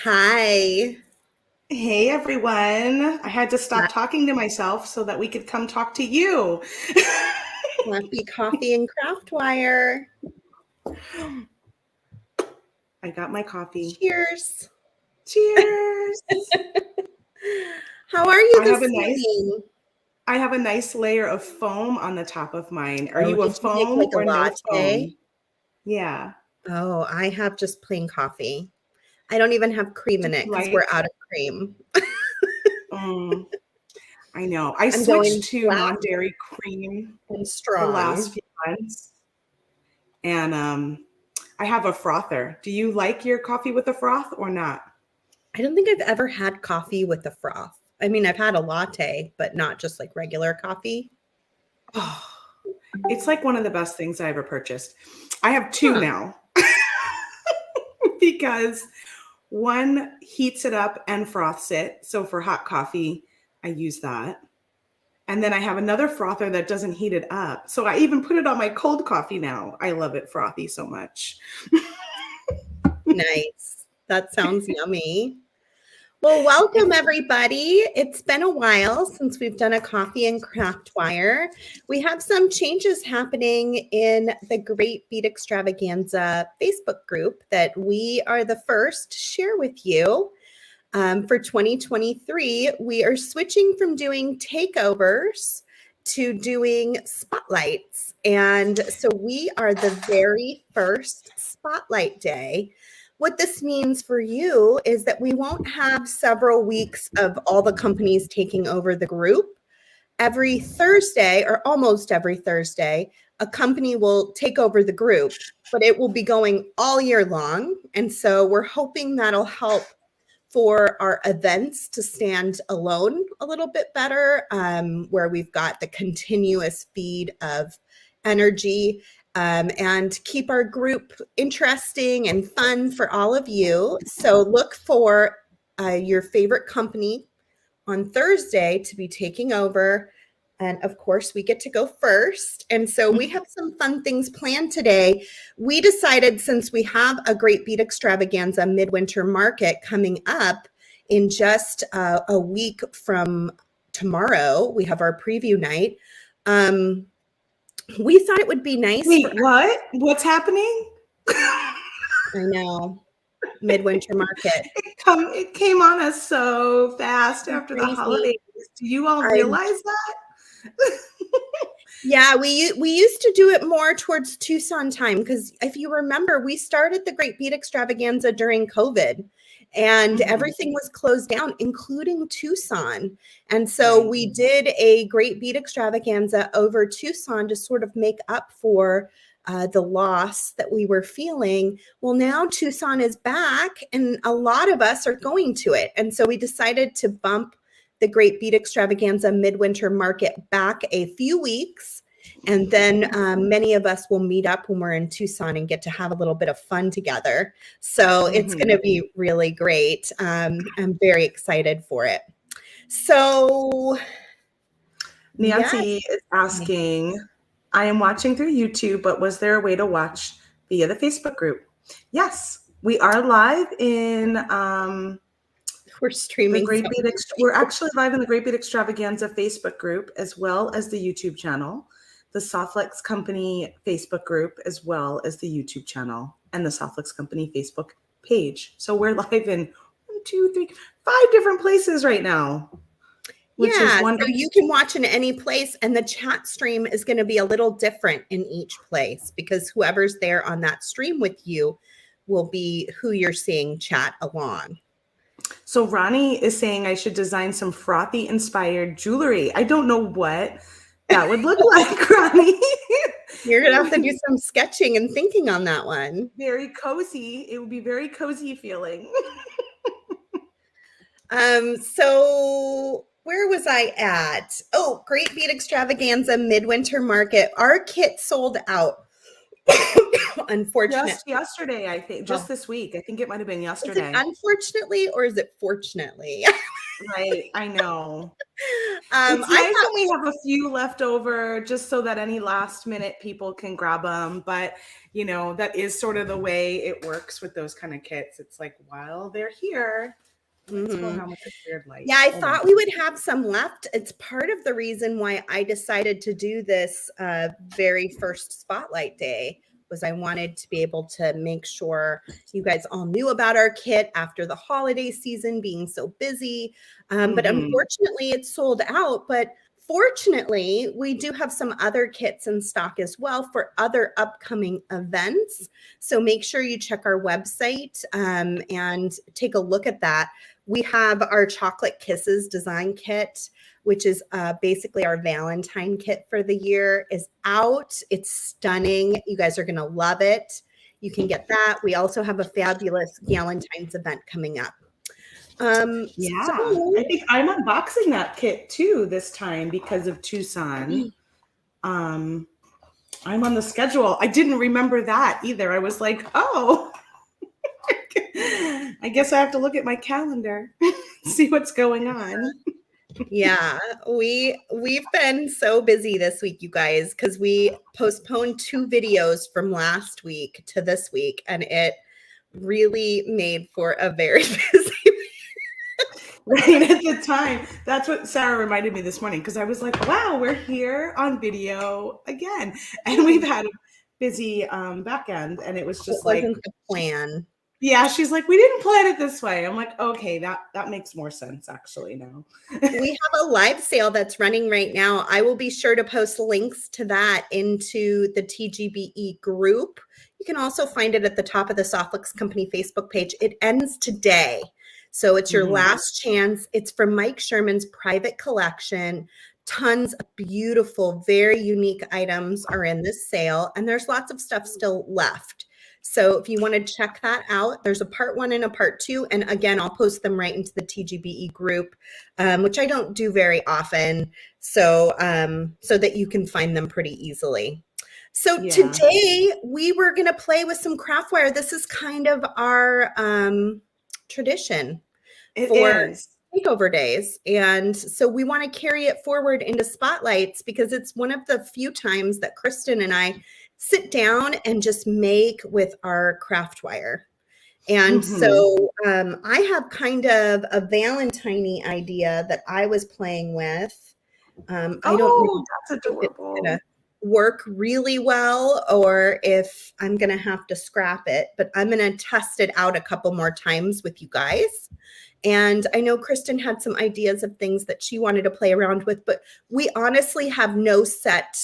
Hi. Hey everyone. I had to stop talking to myself so that we could come talk to you. Happy coffee and craft wire. I got my coffee. Cheers. Cheers. How are you I this have a morning? I have a nice layer of foam on the top of mine. Are Oh, you a did you make foam like a or no latte? foam? Yeah. Oh, I have just plain coffee. I don't even have cream in it because we're Like, out of cream. mm, I know. I I'm switched going to black non-dairy cream and the last strong. few months. And I have a frother. Do you like your coffee with a froth or not? I don't think I've ever had coffee with a froth. I mean, I've had a latte, but not just like regular coffee. Oh, it's like one of the best things I ever purchased. I have two Huh. now because one heats it up and froths it. So for hot coffee, I use that. And then I have another frother that doesn't heat it up. So I even put it on my cold coffee now. I love it frothy so much. Nice. That sounds yummy. Well, welcome everybody. It's been a while since we've done a coffee and craft wire. We have some changes happening in the Great Bead Extravaganza Facebook group that we are the first to share with you. For 2023, we are switching from doing takeovers to doing spotlights. And so we are the very first spotlight day. What this means for you is that we won't have several weeks of all the companies taking over the group. Every Thursday, or almost every Thursday, a company will take over the group, but it will be going all year long. And so we're hoping that'll help for our events to stand alone a little bit better, where we've got the continuous feed of energy, and keep our group interesting and fun for all of you. So look for your favorite company on Thursday to be taking over. And of course, we get to go first. And so we have some fun things planned today. We decided, since we have a Great Bead Extravaganza midwinter market coming up in just a week from tomorrow, we have our preview night. We thought it would be nice for. Wait, what? What's happening? I know, midwinter market. It came on us so fast after the Crazy. holidays. Do you all I'm realize that? Yeah, we used to do it more towards Tucson time because if you remember, we started the Great Bead Extravaganza during COVID and everything was closed down, including Tucson. And so we did a Great Bead Extravaganza over Tucson to sort of make up for the loss that we were feeling. Well, now Tucson is back and a lot of us are going to it. And so we decided to bump the Great Bead Extravaganza midwinter market back a few weeks. And then many of us will meet up when we're in Tucson and get to have a little bit of fun together. So it's going to be really great. I'm very excited for it. So Nancy is asking, I am watching through YouTube, but was there a way to watch via the Facebook group? Yes, we are live in we're streaming. We're actually live in the Great Bead Extravaganza Facebook group, as well as the YouTube channel, the Softflex Company Facebook group, as well as the YouTube channel and the Softflex Company Facebook page. So we're live in 1, 2, 3, 5 different places right now. Yeah, so you can watch in any place, and the chat stream is going to be a little different in each place because whoever's there on that stream with you will be who you're seeing chat along. So Ronnie is saying I should design some frothy inspired jewelry. I don't know what that would look like, Ronnie. You're going to have to do some sketching and thinking on that one. Very cozy. It would be very cozy feeling. So where was I at? Oh, Great Bead Extravaganza midwinter market. Our kit sold out Unfortunate. Just yesterday, I think. Just this week. I think it might have been Is yesterday. it unfortunately or is it fortunately? Right. I know. I It's nice thought, when we have a few left over just so that any last minute people can grab them. But, you know, that is sort of the way it works with those kind of kits. It's like, while they're here, let's go home with this weird light. yeah, I thought we would have some left. It's part of the reason why I decided to do this very first spotlight day was I wanted to be able to make sure you guys all knew about our kit after the holiday season being so busy. But unfortunately, it's sold out. But fortunately, we do have some other kits in stock as well for other upcoming events. So make sure you check our website and take a look at that. We have our Chocolate Kisses design kit, which is basically our Valentine kit for the year, is out. It's stunning. You guys are going to love it. You can get that. We also have a fabulous Valentine's event coming up. Yeah, I think I'm unboxing that kit too this time because of Tucson. I'm on the schedule. I didn't remember that either. I was like, oh, I guess I have to look at my calendar, see what's going on. Yeah, we've been so busy this week, you guys, because we postponed 2 videos from last week to this week, and it really made for a very busy week. Right at the time. That's what Sarah reminded me this morning because I was like, wow, we're here on video again. And we've had a busy back end, and it was just like, wasn't the plan. Yeah, she's like, we didn't plan it this way. I'm like, okay, that makes more sense actually now. We have a live sale that's running right now. I will be sure to post links to that into the TGBE group. You can also find it at the top of the Softflix Company Facebook page. It ends today. So it's your last chance. It's from Mike Sherman's private collection. Tons of beautiful, very unique items are in this sale, and there's lots of stuff still left. So if you want to check that out, there's a part 1 and a part 2. And again, I'll post them right into the TGBE group, which I don't do very often. So, so that you can find them pretty easily. So today we were going to play with some craft wire. This is kind of our tradition for takeover days. And so we want to carry it forward into spotlights because it's one of the few times that Kristen and I sit down and just make with our craft wire. And so I have kind of a Valentine-y idea that I was playing with. I don't know that's adorable. if it's going to work really well or if I'm going to have to scrap it, but I'm going to test it out a couple more times with you guys. And I know Kristen had some ideas of things that she wanted to play around with, but we honestly have no set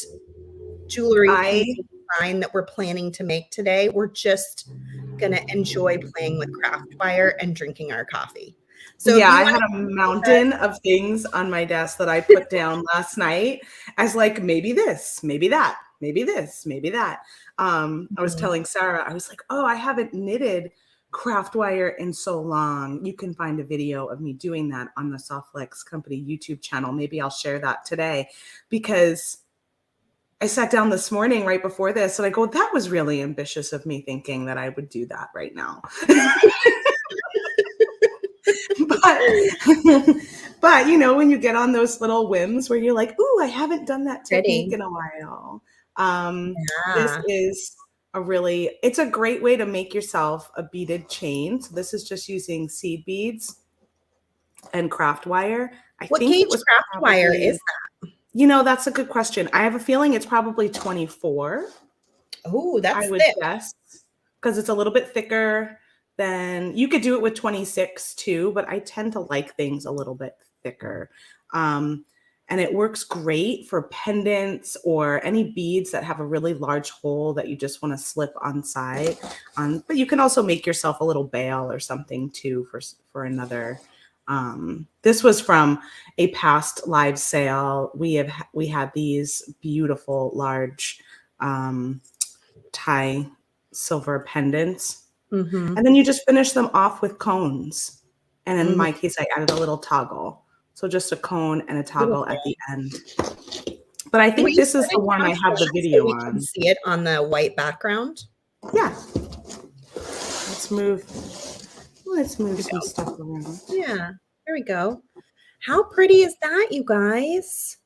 jewelry design that we're planning to make today. We're just going to enjoy playing with craft wire and drinking our coffee. So yeah, I had a mountain of things on my desk that I put down last night as like, maybe this, maybe that, maybe this, maybe that. I was telling Sarah, I was like, oh, I haven't knitted craft wire in so long. You can find a video of me doing that on the Softflix Company YouTube channel. Maybe I'll share that today because I sat down this morning right before this and I go, that was really ambitious of me thinking that I would do that right now. but you know, when you get on those little whims where you're like, ooh, I haven't done that technique in a while. This is it's a great way to make yourself a beaded chain. So this is just using seed beads and craft wire. What gauge craft wire is that? You know, that's a good question. I have a feeling it's probably 24. Oh, that's I would guess because it's a little bit thicker than you could do it with 26 too, but I tend to like things a little bit thicker. And it works great for pendants or any beads that have a really large hole that you just want to slip on side. But you can also make yourself a little bail or something too for another. This was from a past live sale. We had these beautiful large tie silver pendants. And then you just finish them off with cones. And in my case, I added a little toggle. So just a cone and a toggle at the end. But I Will think you this is put the it one I down have the flat so video we can on. see it on the white background? Yeah. Let's move some stuff around. Yeah, there we go. How pretty is that, you guys?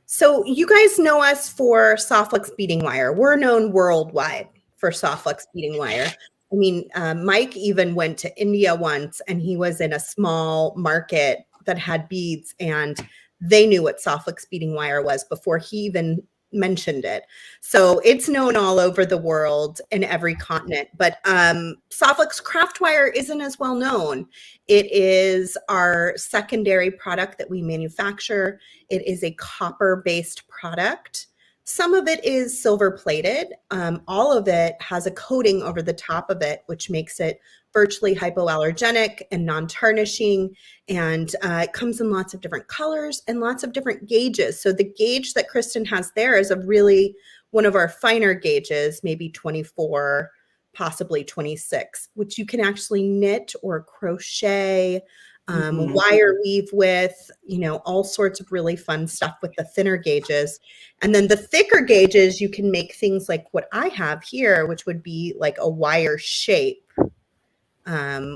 So you guys know us for Softflex beading wire. We're known worldwide for Softflex beading wire. I mean, Mike even went to India once, and he was in a small market that had beads, and they knew what Softflex beading wire was before he even mentioned it. So it's known all over the world in every continent. But Softflex craft wire isn't as well known. It is our secondary product that we manufacture. It is a copper-based product. Some of it is silver plated. All of it has a coating over the top of it, which makes it virtually hypoallergenic and non-tarnishing. And it comes in lots of different colors and lots of different gauges. So the gauge that Kristen has there is a really one of our finer gauges, maybe 24, possibly 26, which you can actually knit or crochet, wire weave with, all sorts of really fun stuff with the thinner gauges. And then the thicker gauges, you can make things like what I have here, which would be like a wire shape,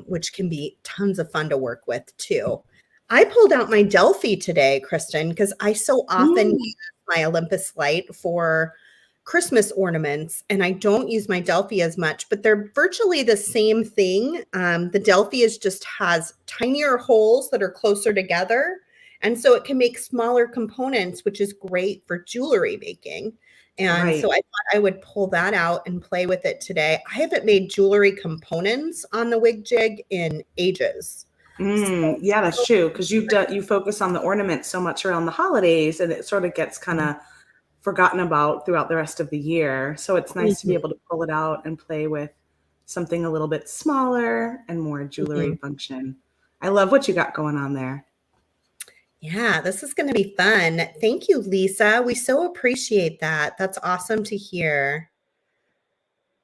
which can be tons of fun to work with too. I pulled out my Delphi today, Kristen, because I so often use my Olympus light for Christmas ornaments, and I don't use my Delphi as much, but they're virtually the same thing. The Delphi just has tinier holes that are closer together, and so it can make smaller components, which is great for jewelry making. And so I thought I would pull that out and play with it today. I haven't made jewelry components on the WigJig in ages. Yeah, that's true. Because you focus on the ornaments so much around the holidays, and it sort of gets kind of forgotten about throughout the rest of the year. So it's nice to be able to pull it out and play with something a little bit smaller and more jewelry function. I love what you got going on there. Yeah, this is going to be fun. Thank you, Lisa. We so appreciate that. That's awesome to hear.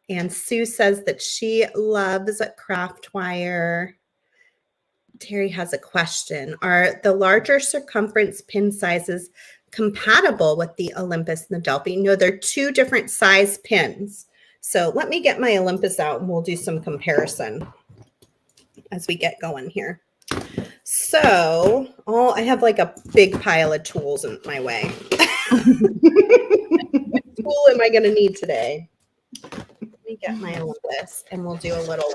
And Sue says that she loves craft wire. Terry has a question. Are the larger circumference pin sizes compatible with the Olympus and the Delphi? No, they're two different size pins. So let me get my Olympus out and we'll do some comparison as we get going here. So I have like a big pile of tools in my way. What tool am I going to need today? Let me get my Olympus and we'll do a little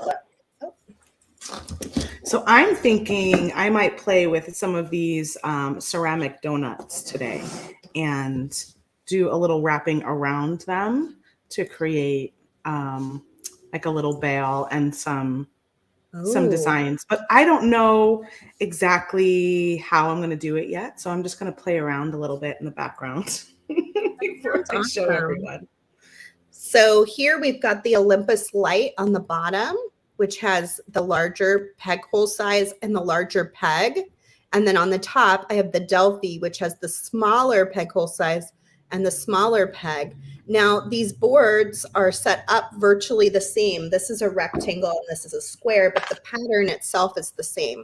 So I'm thinking I might play with some of these ceramic donuts today and do a little wrapping around them to create like a little bale and some designs. But I don't know exactly how I'm going to do it yet. So I'm just going to play around a little bit in the background before I show everyone. So here we've got the Olympus light on the bottom, which has the larger peg hole size and the larger peg. And then on the top, I have the Delphi, which has the smaller peg hole size and the smaller peg. Now, these boards are set up virtually the same. This is a rectangle and this is a square, but the pattern itself is the same.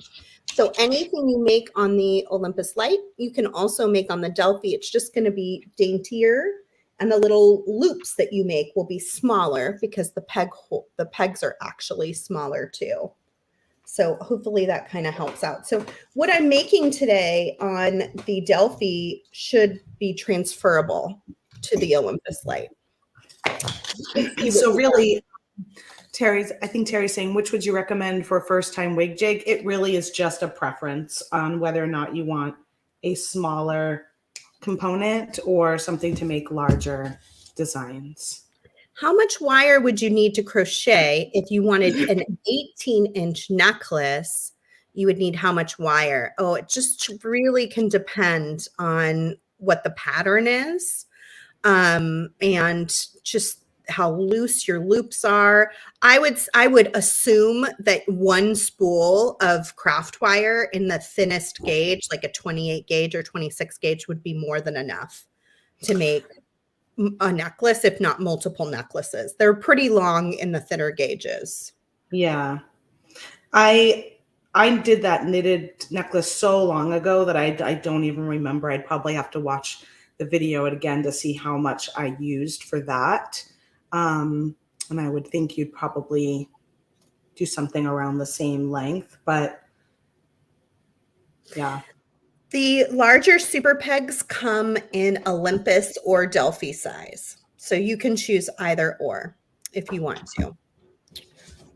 So anything you make on the Olympus light, you can also make on the Delphi. It's just going to be daintier. And the little loops that you make will be smaller because the pegs are actually smaller too. So hopefully that kind of helps out. So what I'm making today on the Delphi should be transferable to the Olympus light. So really, I think Terry's saying, which would you recommend for a first-time WigJig? It really is just a preference on whether or not you want a smaller component or something to make larger designs. How much wire would you need to crochet if you wanted an 18-inch necklace? You would need how much wire? Oh, it just really can depend on what the pattern is, and just how loose your loops are. I would assume that one spool of craft wire in the thinnest gauge, like a 28 gauge or 26 gauge, would be more than enough to make a necklace, if not multiple necklaces. They're pretty long in the thinner gauges. Yeah. I did that knitted necklace so long ago that I don't even remember. I'd probably have to watch the video again to see how much I used for that. And I would think you'd probably do something around the same length, but yeah. The larger super pegs come in Olympus or Delphi size. So you can choose either or if you want to.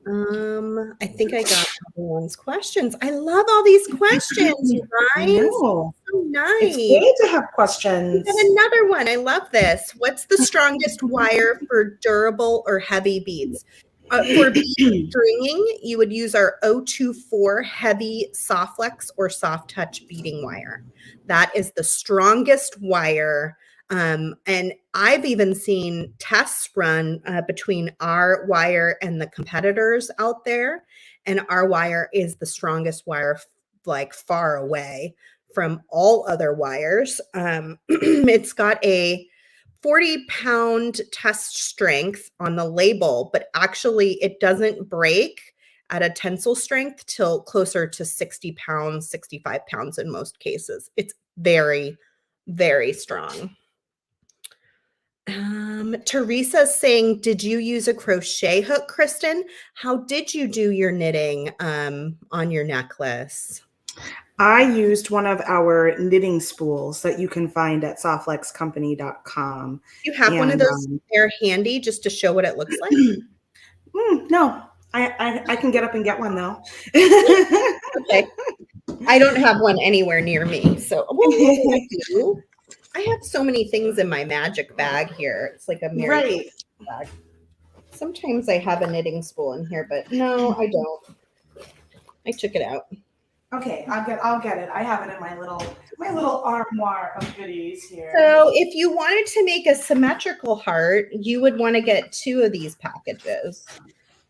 I think I got everyone's questions. I love all these questions, you I guys. know. So nice. It's great to have questions. And another one. I love this. What's the strongest wire for durable or heavy beads? For bead stringing, you would use our 024 heavy soft flex or soft touch beading wire. That is the strongest wire. And I've even seen tests run between our wire and the competitors out there. And our wire is the strongest wire, like far away from all other wires. It's got a 40-pound test strength on the label, but actually it doesn't break at a tensile strength till closer to 60 pounds, 65 pounds in most cases. It's very, very strong. Teresa's saying, did you use a crochet hook, Kristen? How did you do your knitting on your necklace? I used one of our knitting spools that you can find at softflexcompany.com. You have one of those there handy just to show what it looks like? No, I can get up and get one though. Okay. I don't have one anywhere near me. So I do. I have so many things in my magic bag here. It's like a Mary bag. Sometimes I have a knitting spool in here, but no, I don't. I took it out. Okay, I'll get it. I have it in my little armoire of goodies here. So if you wanted to make a symmetrical heart, you would want to get 2 of these packages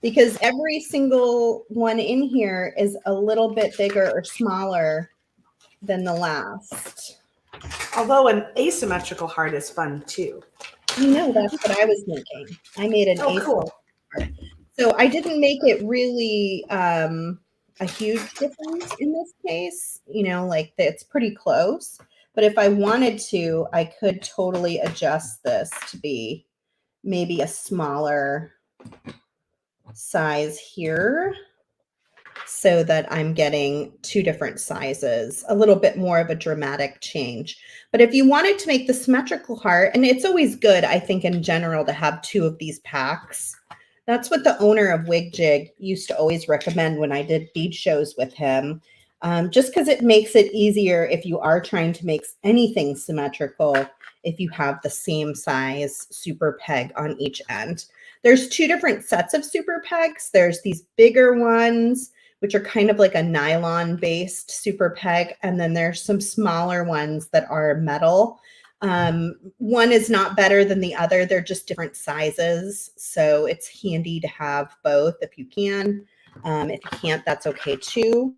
because every single one in here is a little bit bigger or smaller than the last. Although an asymmetrical heart is fun too. You know, that's what I was making. I made an asymmetrical heart. So I didn't make it really a huge difference in this case, you know, like it's pretty close. But if I wanted to, I could totally adjust this to be maybe a smaller size here so that I'm getting 2 different sizes, a little bit more of a dramatic change. But if you wanted to make the symmetrical heart, and it's always good, I think in general, to have 2 of these packs. That's what the owner of WigJig used to always recommend when I did bead shows with him, just because it makes it easier if you are trying to make anything symmetrical, if you have the same size super peg on each end. There's 2 different sets of super pegs. There's these bigger ones, which are kind of like a nylon-based super peg, and then there's some smaller ones that are metal. One is not better than the other. They're just different sizes. So it's handy to have both if you can. If you can't, that's okay too.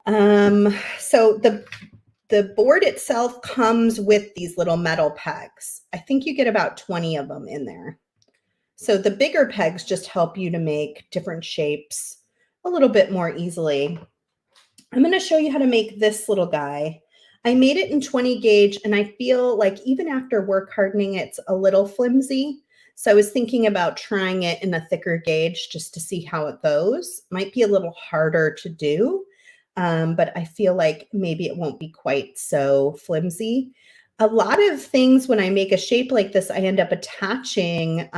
So the board itself comes with these little metal pegs. I think you get about 20 of them in there. So the bigger pegs just help you to make different shapes a little bit more easily. I'm going to show you how to make this little guy. I made it in 20 gauge, and I feel like even after work hardening, it's a little flimsy. So I was thinking about trying it in a thicker gauge just to see how it goes. Might be a little harder to do, but I feel like maybe it won't be quite so flimsy. A lot of things when I make a shape like this, I end up attaching,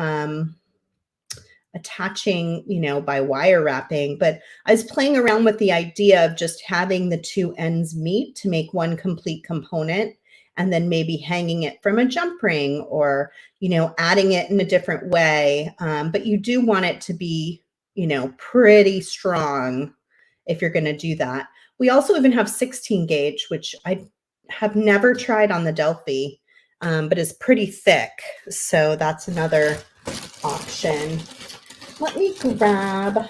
you know, by wire wrapping, but I was playing around with the idea of just having the 2 ends meet to make one complete component, and then maybe hanging it from a jump ring or, you know, adding it in a different way. But you do want it to be, you know, pretty strong if you're going to do that. We also even have 16 gauge, which I have never tried on the Delphi, but is pretty thick. So that's another option. Let me grab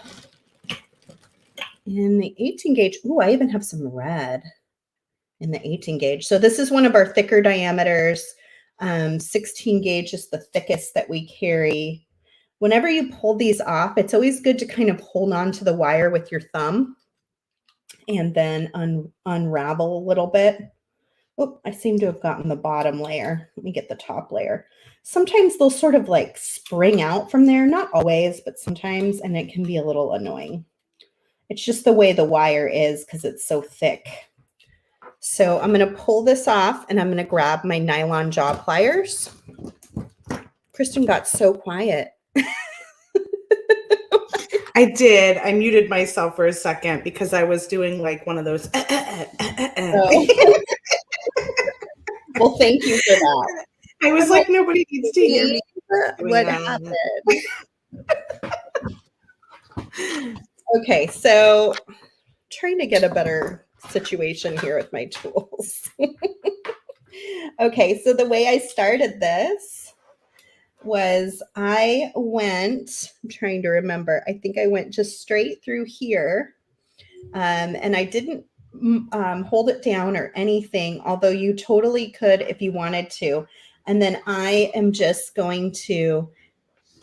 in the 18 gauge. Oh, I even have some red in the 18 gauge. So this is one of our thicker diameters. 16 gauge is the thickest that we carry. Whenever you pull these off, it's always good to kind of hold on to the wire with your thumb and then unravel a little bit Oh, I seem to have gotten the bottom layer. Let me get the top layer. Sometimes they'll sort of like spring out from there. Not always, but sometimes, and it can be a little annoying. It's just the way the wire is because it's so thick. So I'm going to pull this off and I'm going to grab my nylon jaw pliers. Kristen got so quiet. I did. I muted myself for a second because I was doing like one of those. Oh. Well, thank you for that. I was like, nobody needs to hear me. What happened? Okay, so trying to get a better situation here with my tools. Okay, so the way I started this was I'm trying to remember, I think I went just straight through here, and I didn't hold it down or anything, although you totally could if you wanted to. And then I am just going to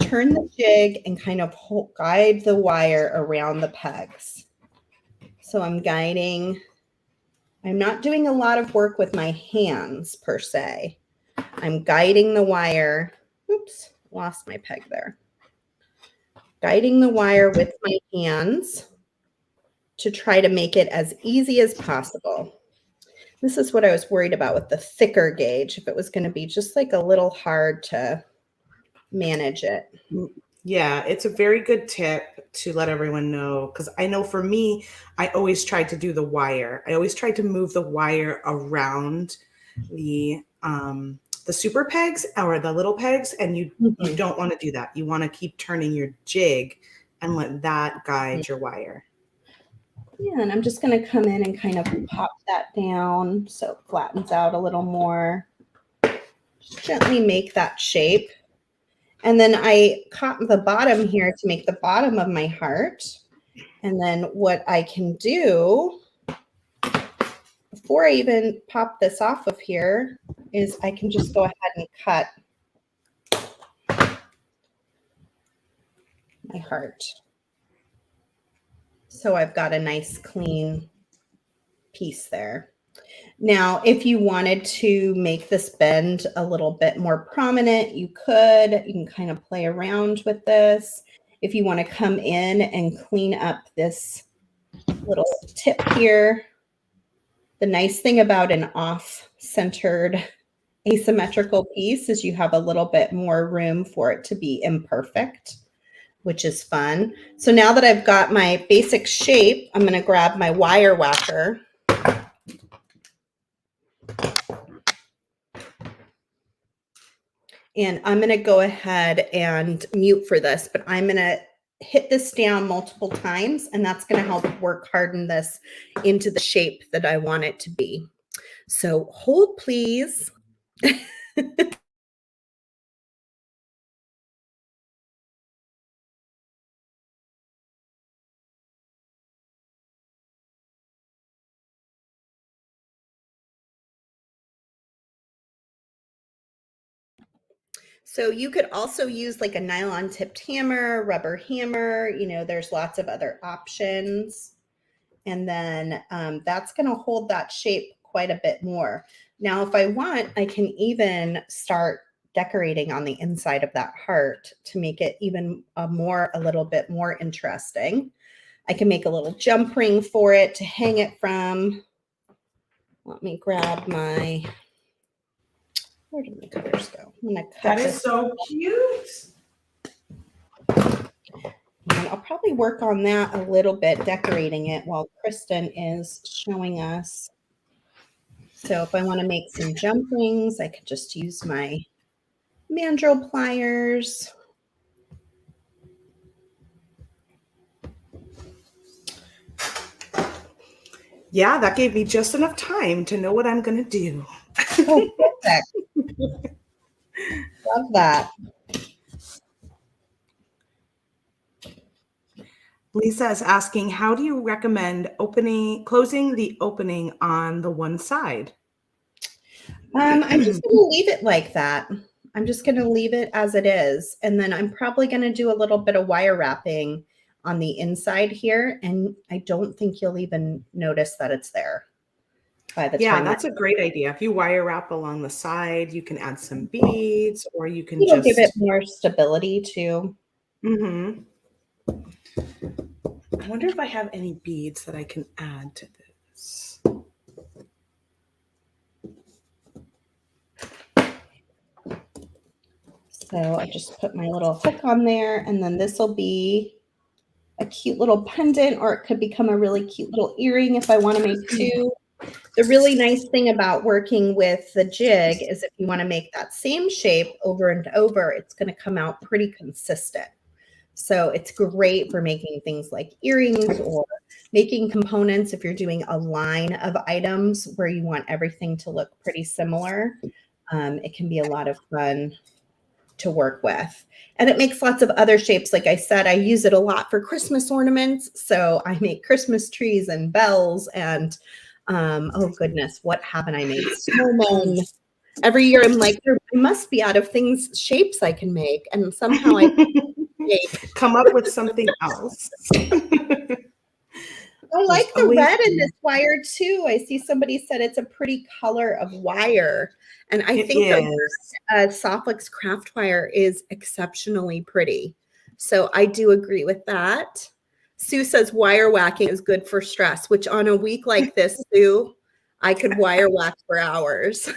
turn the jig and kind of guide the wire around the pegs. So I'm guiding. I'm not doing a lot of work with my hands per se. I'm guiding the wire. Oops, lost my peg there. Guiding the wire with my hands to try to make it as easy as possible. This is what I was worried about with the thicker gauge, if it was going to be just like a little hard to manage it. Yeah, it's a very good tip to let everyone know, because I know for me, I always tried to do the wire. I always tried to move the wire around the super pegs or the little pegs, and you don't want to do that. You want to keep turning your jig and let that guide your wire. Yeah, and I'm just going to come in and kind of pop that down so it flattens out a little more. Just gently make that shape. And then I caught the bottom here to make the bottom of my heart. And then what I can do before I even pop this off of here is I can just go ahead and cut my heart. So I've got a nice clean piece there. Now, if you wanted to make this bend a little bit more prominent, you could. You can kind of play around with this. If you want to come in and clean up this little tip here, the nice thing about an off-centered asymmetrical piece is you have a little bit more room for it to be imperfect, which is fun. So now that I've got my basic shape, I'm going to grab my wire whacker. And I'm going to go ahead and mute for this, but I'm going to hit this down multiple times, and that's going to help work harden this into the shape that I want it to be. So hold, please. So you could also use like a nylon tipped hammer, rubber hammer, there's lots of other options. And then that's going to hold that shape quite a bit more. Now, if I want, I can even start decorating on the inside of that heart to make it even a little bit more interesting. I can make a little jump ring for it to hang it from. Let me grab my, where did my cutters go? I'm going to cut this. That is so cute. And I'll probably work on that a little bit, decorating it while Kristen is showing us. So if I want to make some jump rings, I could just use my mandrel pliers. Yeah, that gave me just enough time to know what I'm going to do. Oh, perfect. Love that. Lisa is asking, how do you recommend closing the opening on the one side? I'm just going to leave it like that. I'm just going to leave it as it is. And then I'm probably going to do a little bit of wire wrapping on the inside here. And I don't think you'll even notice that it's there. by the Yeah, time that's a great idea. If you wire wrap along the side, you can add some beads, or you can it'll give it just. more stability too. Mm-hmm. I wonder if I have any beads that I can add to this. So I just put my little hook on there, and then this will be a cute little pendant, or it could become a really cute little earring if I want to make two. The really nice thing about working with the jig is if you want to make that same shape over and over, it's going to come out pretty consistent. So it's great for making things like earrings or making components if you're doing a line of items where you want everything to look pretty similar. It can be a lot of fun to work with. And it makes lots of other shapes. Like I said, I use it a lot for Christmas ornaments. So I make Christmas trees and bells and oh goodness, what haven't I made? Snowmen. Every year I'm like, there must be out of things shapes I can make. And somehow I come up with something else. I like the red in this wire too. I see somebody said it's a pretty color of wire. And I think the Softflex craft wire is exceptionally pretty. So I do agree with that. Sue says wire whacking is good for stress, which on a week like this, Sue, I could wire whack for hours.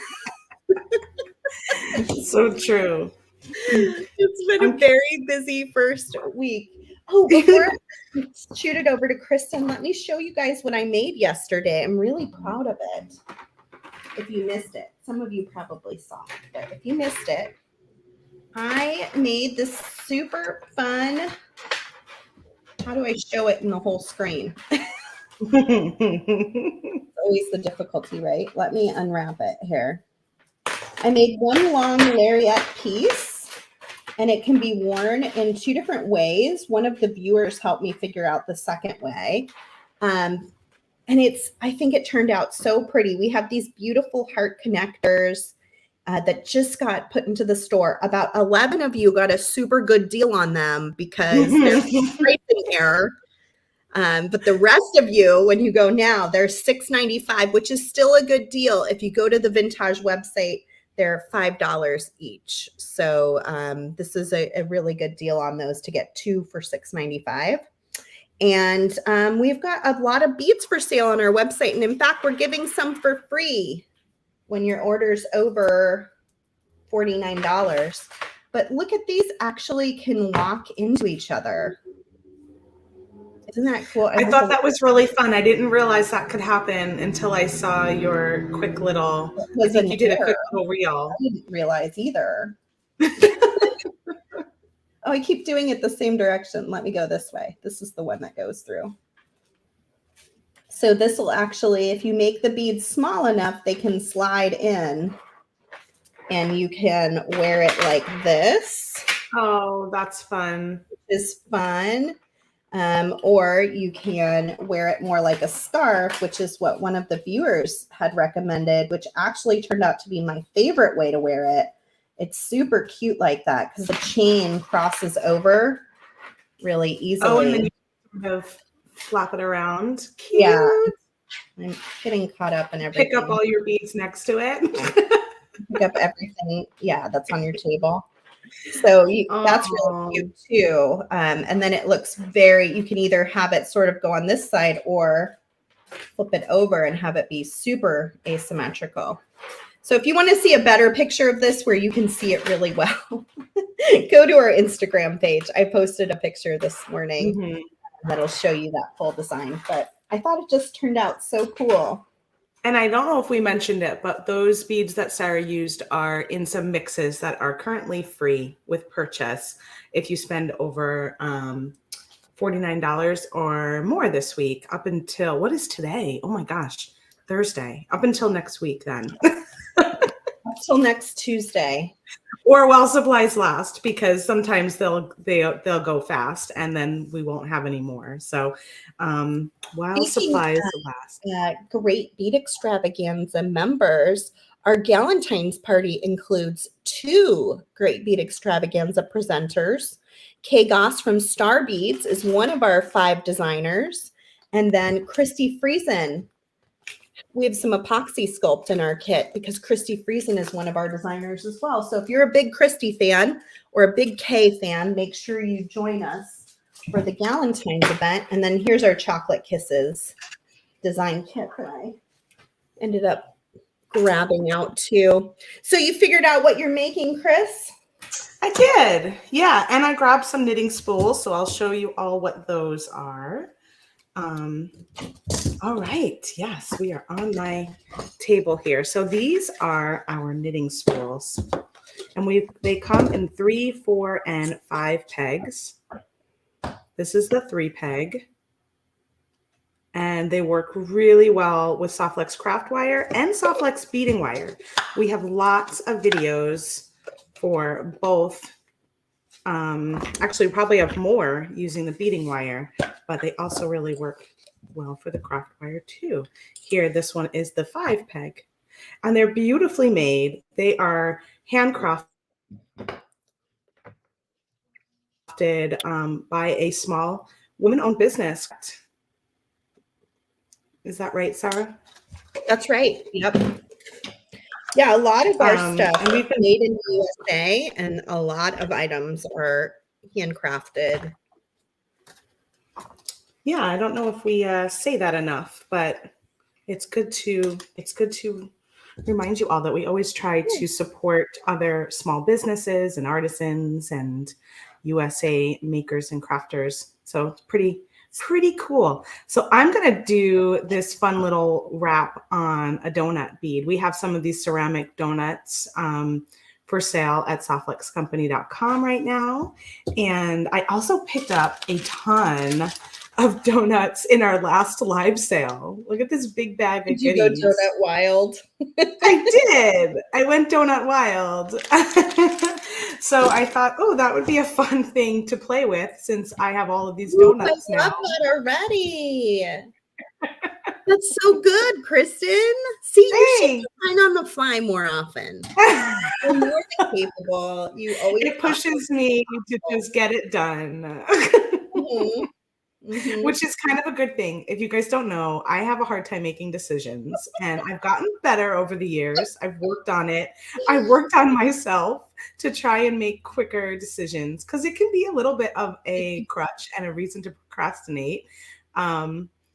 So true. It's been a very busy first week. Oh, before I shoot it over to Kristen, let me show you guys what I made yesterday. I'm really proud of it. If you missed it, some of you probably saw it, but if you missed it, I made this super fun. How do I show it in the whole screen? It's always the difficulty, right? Let me unwrap it here. I made one long lariat piece, and it can be worn in two different ways. One of the viewers helped me figure out the second way. And I think it turned out so pretty. We have these beautiful heart connectors that just got put into the store. About 11 of you got a super good deal on them because there's pricing error. But the rest of you, when you go now, they're $6.95, which is still a good deal. If you go to the Vintage website, they're $5 each. So this is a really good deal on those to get two for $6.95. And we've got a lot of beads for sale on our website. And in fact, we're giving some for free when your order's over $49. But look at these actually can lock into each other. Isn't that cool? I thought that was really fun. I didn't realize that could happen until I saw your quick little, I think you did a quick little reel. I didn't realize either. Oh, I keep doing it the same direction. Let me go this way. This is the one that goes through. So this will actually, if you make the beads small enough, they can slide in and you can wear it like this. Oh, that's fun. Which is fun. Or you can wear it more like a scarf, which is what one of the viewers had recommended, which actually turned out to be my favorite way to wear it. It's super cute like that because the chain crosses over really easily. Oh, and then you sort of flap it around. Cute. Yeah. I'm getting caught up in everything. Pick up all your beads next to it. Pick up everything. Yeah, that's on your table. So that's really cute too. And then it looks you can either have it sort of go on this side or flip it over and have it be super asymmetrical. So if you want to see a better picture of this where you can see it really well, go to our Instagram page. I posted a picture this morning that'll show you that full design. But I thought it just turned out so cool. And I don't know if we mentioned it, but those beads that Sarah used are in some mixes that are currently free with purchase if you spend over $49 or more this week up until, what is today? Oh my gosh, Thursday. Up until next week then. Till next Tuesday. Or while supplies last, because sometimes they'll go fast and then we won't have any more. So while supplies last. Great Bead Extravaganza members, our Galentine's party includes 2 Great Bead Extravaganza presenters. Kay Goss from Star Beads is one of our 5 designers. And then Christy Friesen We have some epoxy sculpt in our kit because Christy Friesen is one of our designers as well. So if you're a big Christy fan or a big K fan, make sure you join us for the Galentine's event. And then here's our Chocolate Kisses design kit that I ended up grabbing out too. So you figured out what you're making, Chris? I did. Yeah. And I grabbed some knitting spools. So I'll show you all what those are. All right. Yes, we are on my table here. So these are our knitting spools. And they come in 3, 4, and 5 pegs. This is the 3 peg. And they work really well with Softflex craft wire and Softflex beading wire. We have lots of videos for both. Actually, we probably have more using the beading wire, but they also really work well for the craft wire too. Here, this one is the 5 peg, and they're beautifully made. They are handcrafted by a small woman-owned business. Is that right, Sarah? That's right. Yep. Yeah, a lot of our stuff and we've been made in the USA, and a lot of items are handcrafted. Yeah, I don't know if we say that enough, but it's good to remind you all that we always try to support other small businesses and artisans and USA makers and crafters. So it's pretty cool. So I'm going to do this fun little wrap on a donut bead. We have some of these ceramic donuts for sale at softflexcompany.com right now. And I also picked up a ton of donuts in our last live sale. Look at this big bag of goodies. Did you go donut wild? I did. I went donut wild. So I thought, oh, that would be a fun thing to play with since I have all of these donuts now. I love that already. That's so good, Kristen. See, you should design on the fly more often. You're more than capable. You always it pushes me to just get it done. Mm-hmm. Mm-hmm. Which is kind of a good thing. If you guys don't know, I have a hard time making decisions, and I've gotten better over the years. I've worked on it. I've worked on myself to try and make quicker decisions because it can be a little bit of a crutch and a reason to procrastinate.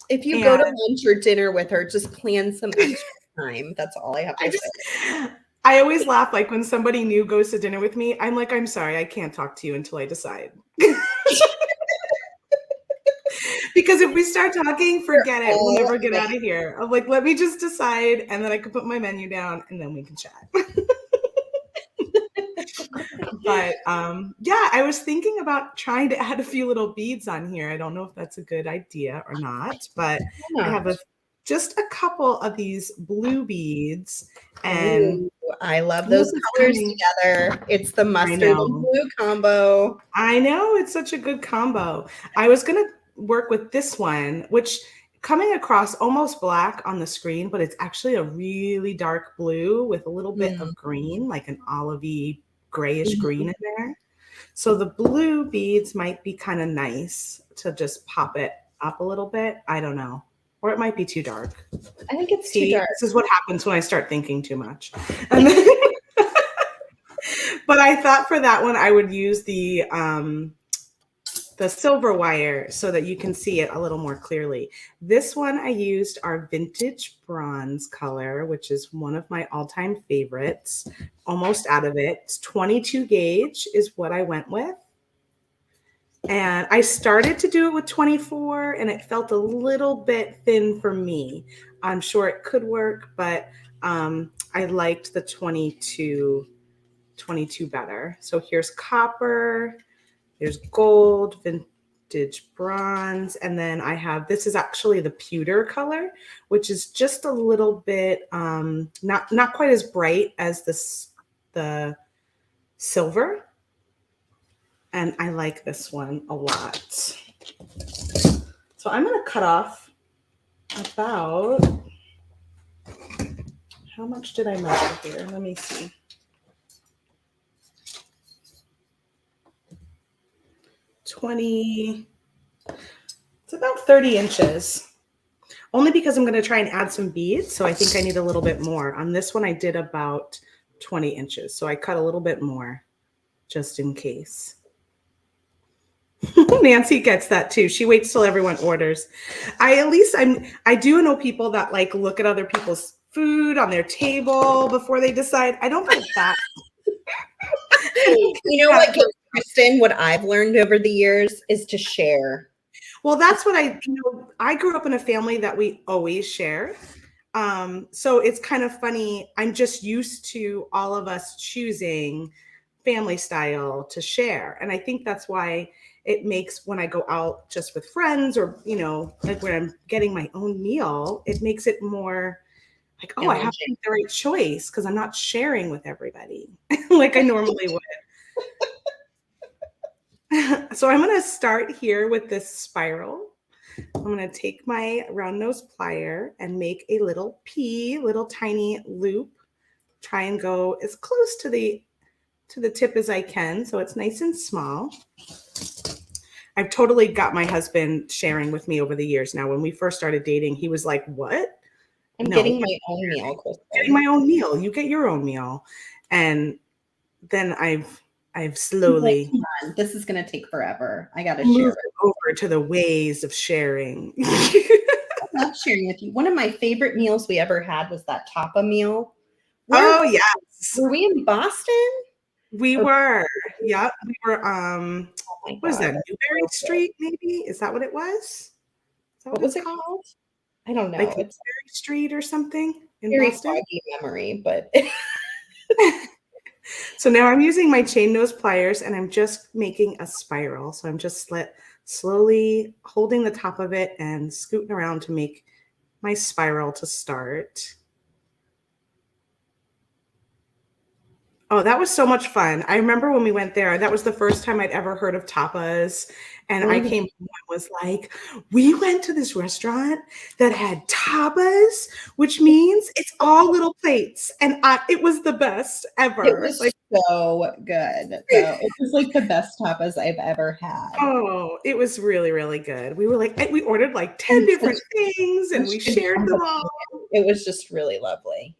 If you go to lunch or dinner with her, just plan some extra time. That's all I have to say. I always laugh like when somebody new goes to dinner with me, I'm like, I'm sorry, I can't talk to you until I decide. Because if we start talking, forget it. We'll never get out of here. I'm like, let me just decide, and then I can put my menu down, and then we can chat. But yeah, I was thinking about trying to add a few little beads on here. I don't know if that's a good idea or not, but I have just a couple of these blue beads, and I love those colors together. It's the mustard and blue combo. I know, it's such a good combo. I was gonna work with this one, which coming across almost black on the screen, but it's actually a really dark blue with a little bit of green, like an olivey grayish green in there. So the blue beads might be kind of nice to just pop it up a little bit. I don't know. Or it might be too dark. I think it's too dark. This is what happens when I start thinking too much. And then, but I thought for that one, I would use the silver wire so that you can see it a little more clearly. This one I used our vintage bronze color, which is one of my all-time favorites. Almost out of it. It's 22 gauge is what I went with. And I started to do it with 24 and it felt a little bit thin for me. I'm sure it could work, but I liked the 22 better. So here's copper. There's gold, vintage bronze, and then I have, this is actually the pewter color, which is just a little bit, not quite as bright as the silver. And I like this one a lot. So I'm going to cut off about, how much did I measure here? Let me see. 20, it's about 30 inches. only because I'm going to try and add some beads. So I think I need a little bit more. On this one, I did about 20 inches. So I cut a little bit more just in case. Nancy gets that too. She waits till everyone orders. I do know people that like look at other people's food on their table before they decide. I don't get that. You know what, Kristen, what I've learned over the years is to share. Well, that's what I grew up in a family that we always share. So it's kind of funny. I'm just used to all of us choosing family style to share. And I think that's why it makes when I go out just with friends or, like when I'm getting my own meal, it makes it more like, oh, I have to make the right choice because I'm not sharing with everybody like I normally would. So I'm going to start here with this spiral. I'm going to take my round nose plier and make a little tiny loop. Try and go as close to the tip as I can, so it's nice and small. I've totally got my husband sharing with me over the years. Now, when we first started dating, he was like, "What? I'm getting my own meal, Kristen. Getting my own meal. You get your own meal." And then I've slowly. Come on, this is going to take forever. I got to move share over to the ways of sharing. I love sharing with you. One of my favorite meals we ever had was that tapa meal. Oh yes. Were we in Boston? We were. Yeah, we were. What is that? Newberry Street? Maybe is that what it was? What was it called? I don't know. Like Newberry Street or something in very Boston. Foggy memory, but. So now I'm using my chain nose pliers and I'm just making a spiral. So I'm just slowly holding the top of it and scooting around to make my spiral to start. Oh, that was so much fun. I remember when we went there, that was the first time I'd ever heard of tapas. And I came home and was like, we went to this restaurant that had tapas, which means it's all little plates. And it was the best ever. It was so good. It was like the best tapas I've ever had. Oh, it was really, really good. We were like, we ordered like 10 different things and we shared them all. It was just really lovely.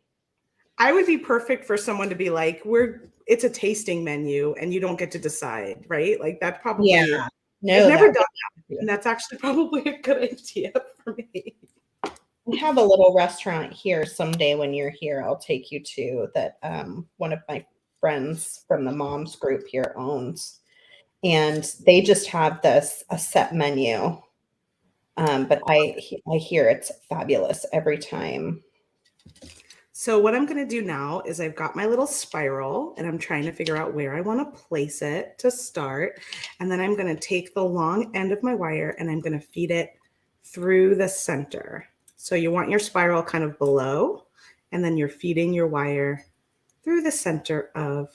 I would be perfect for someone to be like, it's a tasting menu and you don't get to decide, right? Like that probably, no, I've never done that. And that's actually probably a good idea for me. We have a little restaurant here someday when you're here, I'll take you to that one of my friends from the moms group here owns. And they just have a set menu. But I hear it's fabulous every time. So what I'm going to do now is I've got my little spiral and I'm trying to figure out where I want to place it to start. And then I'm going to take the long end of my wire and I'm going to feed it through the center. So you want your spiral kind of below, and then you're feeding your wire through the center of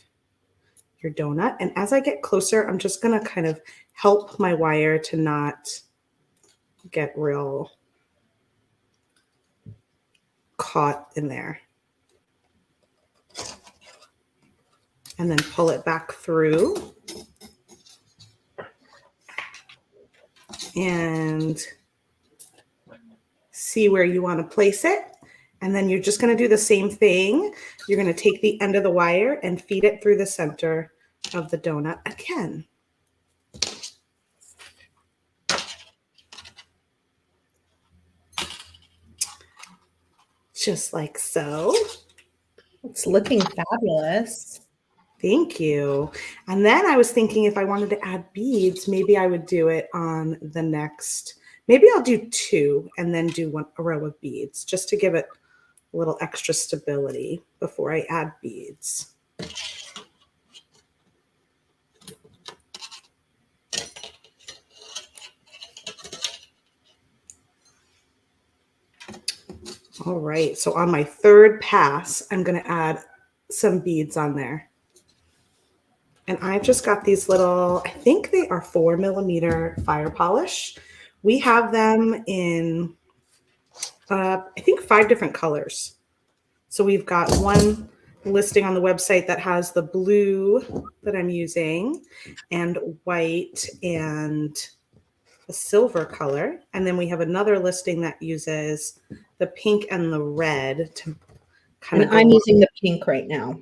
your donut. And as I get closer, I'm just going to kind of help my wire to not get real caught in there. And then pull it back through. And see where you want to place it. And then you're just going to do the same thing. You're going to take the end of the wire and feed it through the center of the donut again. Just like so. It's looking fabulous. Thank you. And then I was thinking if I wanted to add beads, maybe I would do it on the next. Maybe I'll do 2 and then do a row of beads just to give it a little extra stability before I add beads. All right, so on my 3rd pass, I'm going to add some beads on there. And I've just got these little, I think they are 4mm fire polish. We have them in, I think 5 different colors. So we've got one listing on the website that has the blue that I'm using and white and a silver color. And then we have another listing that uses the pink and the red to kind of. And I'm using the pink right now.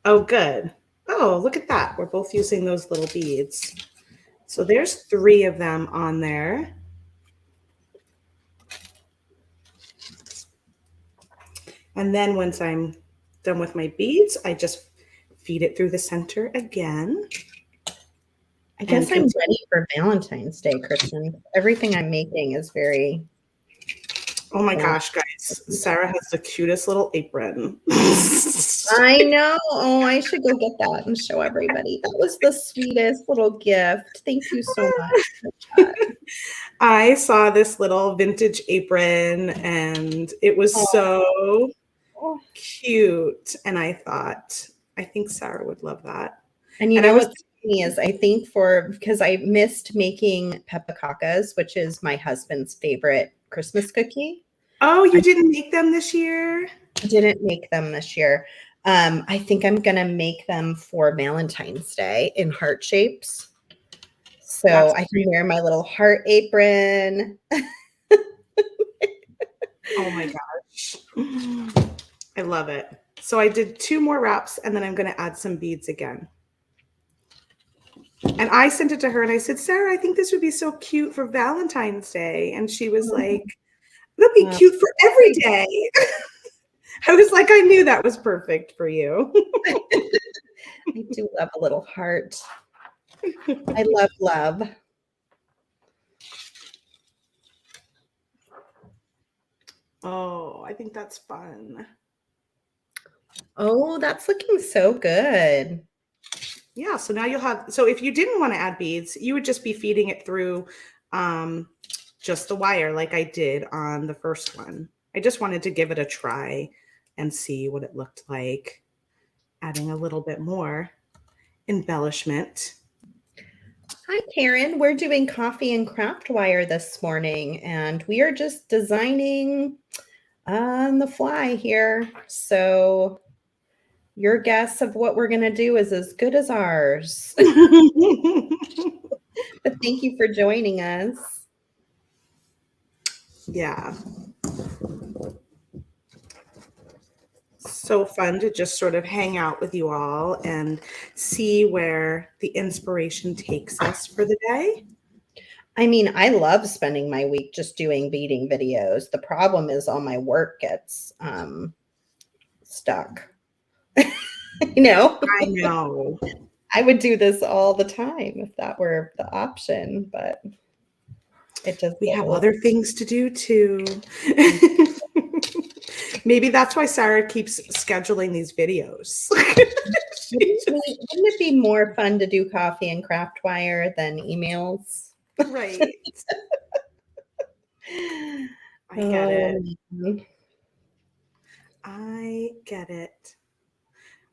Oh, good. Oh, look at that. We're both using those little beads. So there's 3 of them on there. And then once I'm done with my beads, I just feed it through the center again. I guess I'm ready for Valentine's Day, Kristen. Everything I'm making is very... Oh my gosh, guys. Sara has the cutest little apron. I know. Oh, I should go get that and show everybody. That was the sweetest little gift. Thank you so much. I saw this little vintage apron and it was so cute. And I thought, I think Sara would love that. And you know what's funny is I think because I missed making pepacacas, which is my husband's favorite Christmas cookie. Oh, you didn't make them this year? I didn't make them this year. I think I'm going to make them for Valentine's Day in heart shapes. So I can wear my little heart apron. Oh my gosh. I love it. So I did 2 more wraps and then I'm going to add some beads again. And I sent it to her and I said, Sara, I think this would be so cute for Valentine's Day. And she was like, it'll be cute for every day. I was like, I knew that was perfect for you. I do love a little heart. I love love. Oh, I think that's fun. Oh, that's looking so good. Yeah, so now you'll have, so if you didn't want to add beads, you would just be feeding it through just the wire like I did on the first one. I just wanted to give it a try and see what it looked like, adding a little bit more embellishment. Hi, Karen. We're doing coffee and craft wire this morning, and we are just designing on the fly here. So your guess of what we're going to do is as good as ours. But thank you for joining us. Yeah. So fun to just sort of hang out with you all and see where the inspiration takes us for the day. I mean, I love spending my week just doing beading videos. The problem is all my work gets stuck. You know? I know. I would do this all the time if that were the option, but it does. We have other things to do too. Maybe that's why Sara keeps scheduling these videos. Wouldn't it be more fun to do coffee and craft wire than emails? Right. I get it. I get it.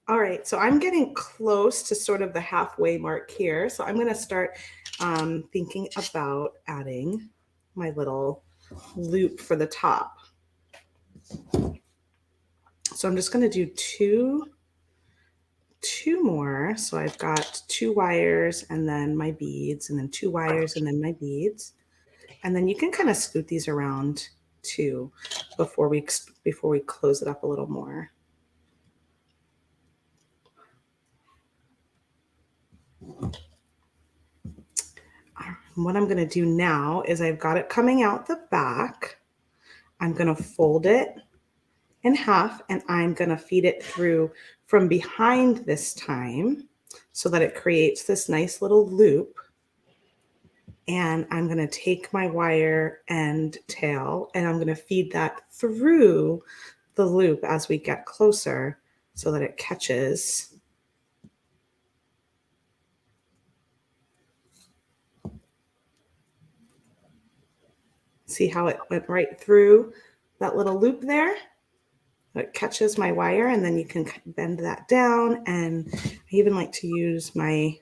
All right, so I'm getting close to sort of the halfway mark here. So I'm going to start thinking about adding my little loop for the top. So I'm just going to do two more. So I've got 2 wires and then my beads, and then 2 wires and then my beads. And then you can kind of scoot these around too before we close it up a little more. What I'm going to do now is I've got it coming out the back. I'm going to fold it in half and I'm going to feed it through from behind this time so that it creates this nice little loop. And I'm going to take my wire and tail and I'm going to feed that through the loop as we get closer so that it catches. See how it went right through that little loop there? It catches my wire and then you can bend that down. And I even like to use my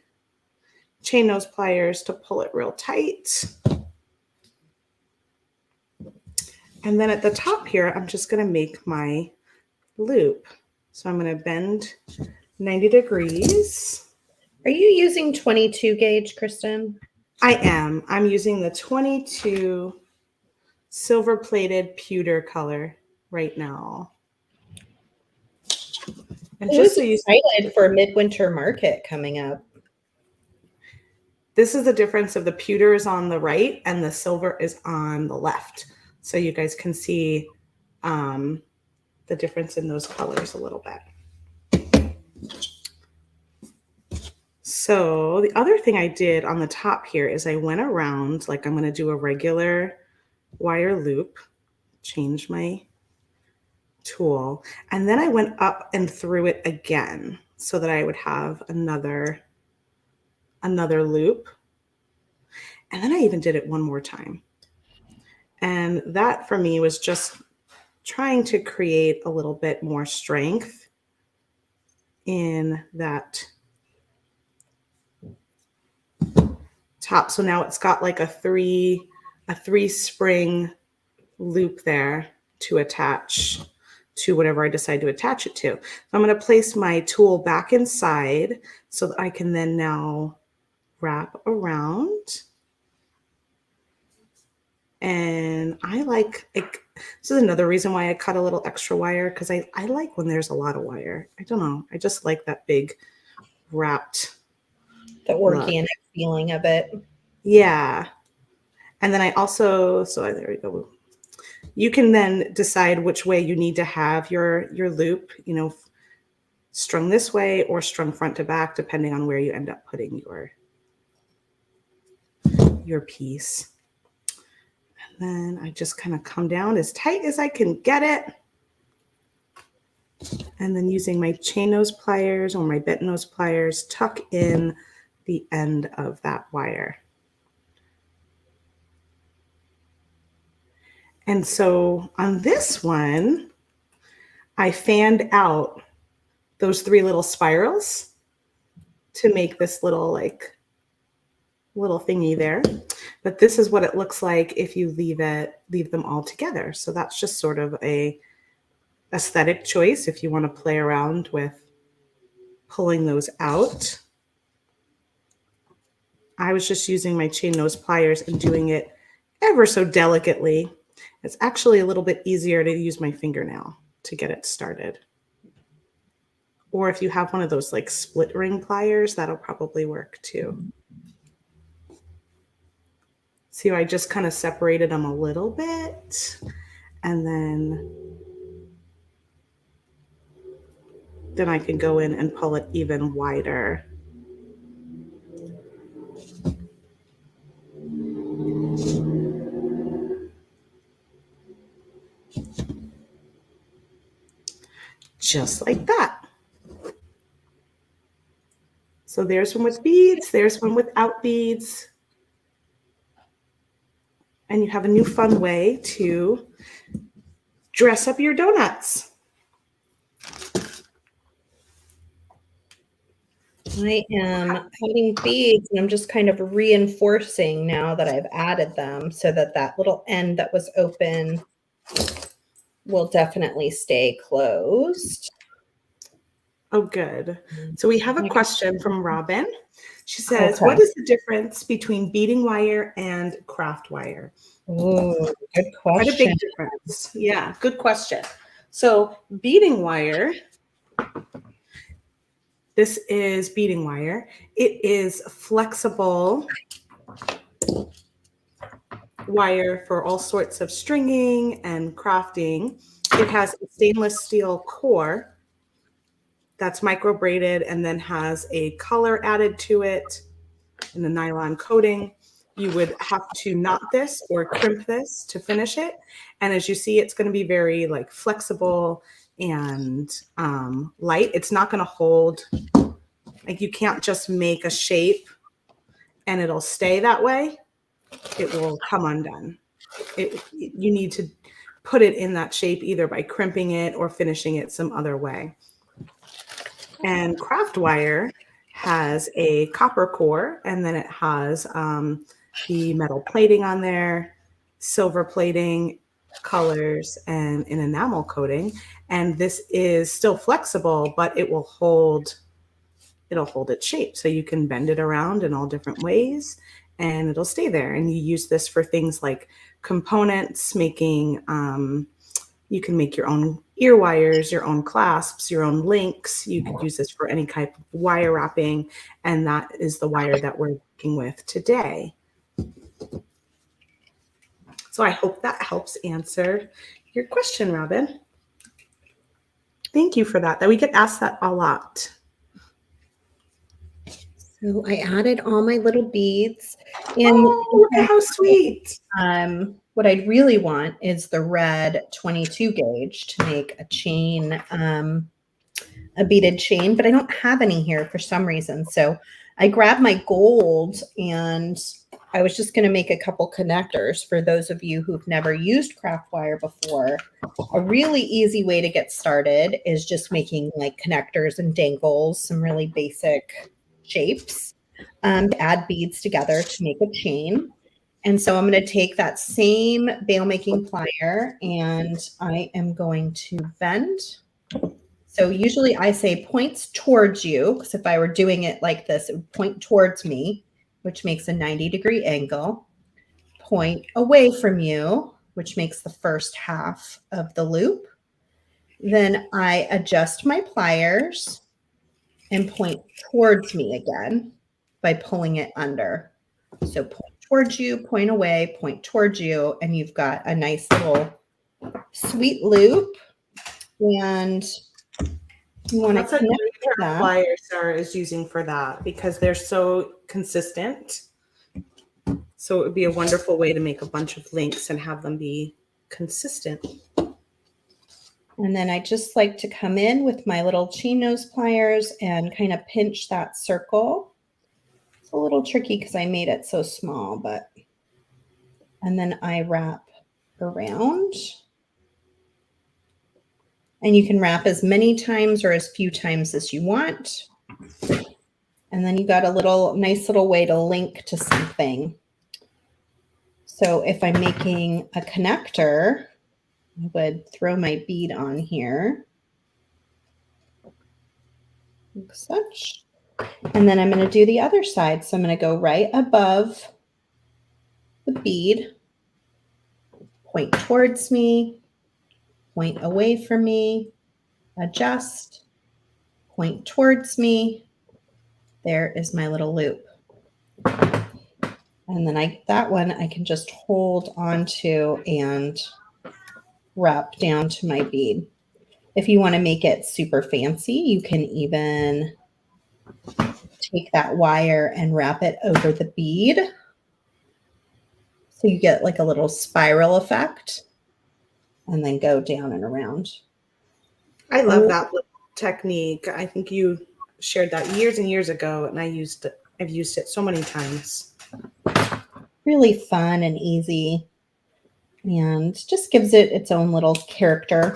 chain nose pliers to pull it real tight. And then at the top here, I'm just going to make my loop. So I'm going to bend 90 degrees. Are you using 22 gauge, Kristen? I am. I'm using the 22 silver plated pewter color right now. And just Who's so you excited for Midwinter Market coming up? This is the difference of the pewter is on the right and the silver is on the left. So you guys can see the difference in those colors a little bit. So the other thing I did on the top here is I went around, like I'm going to do a regular wire loop, change my tool, and then I went up and through it again so that I would have another loop. And then I even did it one more time. And that for me was just trying to create a little bit more strength in that top. So now it's got like a three spring loop there to attach to whatever I decide to attach it to. So I'm going to place my tool back inside so that I can then now wrap around. And I like, this is another reason why I cut a little extra wire, because I like when there's a lot of wire. I don't know. I just like that big wrapped. The organic feeling of it. Yeah. And then I also, so there we go. You can then decide which way you need to have your loop, you know, strung this way or strung front to back, depending on where you end up putting your piece. And then I just kind of come down as tight as I can get it. And then using my chain nose pliers or my bent nose pliers, tuck in the end of that wire. And so on this one, I fanned out those 3 little spirals to make this little thingy there. But this is what it looks like if you leave them all together. So that's just sort of a aesthetic choice if you want to play around with pulling those out. I was just using my chain nose pliers and doing it ever so delicately. It's actually a little bit easier to use my fingernail to get it started. Or if you have one of those like split ring pliers, that'll probably work too. See, I just kind of separated them a little bit, and then I can go in and pull it even wider. Just like that. So there's one with beads, there's one without beads. And you have a new fun way to dress up your donuts. I am putting beads and I'm just kind of reinforcing now that I've added them so that that little end that was open will definitely stay closed. Oh, good. So we have a question from Robin. She says, Okay. What is the difference between beading wire and craft wire? Oh, good question. Quite a big difference. Yeah, good question. So beading wire, this is beading wire. It is flexible wire for all sorts of stringing and crafting. It has a stainless steel core that's micro braided and then has a color added to it in the nylon coating. You would have to knot this or crimp this to finish it. And as you see, it's going to be very like flexible and light. It's not going to hold, like you can't just make a shape and it'll stay that way. It will come undone. You need to put it in that shape either by crimping it or finishing it some other way. And craft wire has a copper core, and then it has the metal plating on there, silver plating, colors, and an enamel coating. And this is still flexible, but it will hold its shape. So you can bend it around in all different ways and it'll stay there. And you use this for things like components, making, you can make your own ear wires, your own clasps, your own links. You could use this for any type of wire wrapping. And that is the wire that we're working with today. So I hope that helps answer your question, Robin. Thank you for that. That we get asked that a lot. So I added all my little beads. And look at how sweet. What I really want is the red 22 gauge to make a chain, a beaded chain, but I don't have any here for some reason. So I grabbed my gold and I was just going to make a couple connectors for those of you who've never used craft wire before. A really easy way to get started is just making like connectors and dangles, some really basic shapes, to add beads together to make a chain. And so I'm going to take that same bail making plier and I am going to bend. So usually I say points towards you, because if I were doing it like this, it would point towards me, which makes a 90-degree angle. Point away from you, which makes the first half of the loop. Then I adjust my pliers and point towards me again by pulling it under. So point towards you, point away, point towards you, and you've got a nice little sweet loop. And you want to connect that plier Sara is using for that because they're so consistent. So it would be a wonderful way to make a bunch of links and have them be consistent. And then I just like to come in with my little chain nose pliers and kind of pinch that circle. It's a little tricky because I made it so small, but, and then I wrap around. And you can wrap as many times or as few times as you want. And then you got a little nice little way to link to something. So if I'm making a connector, I would throw my bead on here, like such. And then I'm going to do the other side. So I'm going to go right above the bead, point towards me, point away from me, adjust, point towards me. There is my little loop. And then that one I can just hold onto and wrap down to my bead. If you want to make it super fancy, you can even take that wire and wrap it over the bead. So you get like a little spiral effect and then go down and around. I love that technique. I think you shared that years and years ago, and I've used it so many times. Really fun and easy, and just gives it its own little character.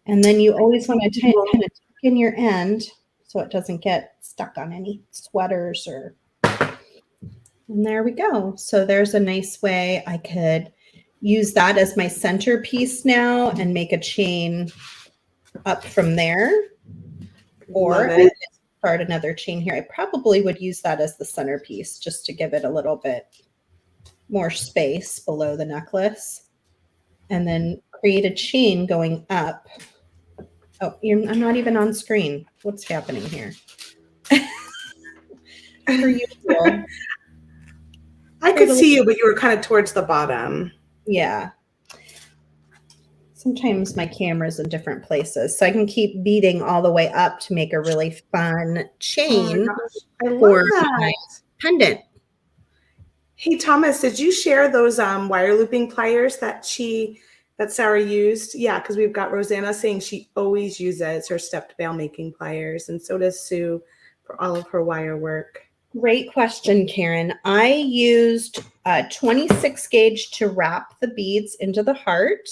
And then you always want to kind of tuck in your end so it doesn't get stuck on any sweaters or. And there we go. So there's a nice way I could use that as my centerpiece now and make a chain up from there. Or I could start another chain here. I probably would use that as the centerpiece just to give it a little bit more space below the necklace. And then create a chain going up. Oh, I'm not even on screen. What's happening here? For you. I could see you, but you were kind of towards the bottom. Yeah. Sometimes my camera's in different places, so I can keep beading all the way up to make a really fun chain for my pendant. Hey, Thomas, did you share those wire looping pliers that Sara used? Yeah, because we've got Rosanna saying she always uses her stepped bail making pliers, and so does Sue for all of her wire work. Great question, Karen. I used a 26 gauge to wrap the beads into the heart.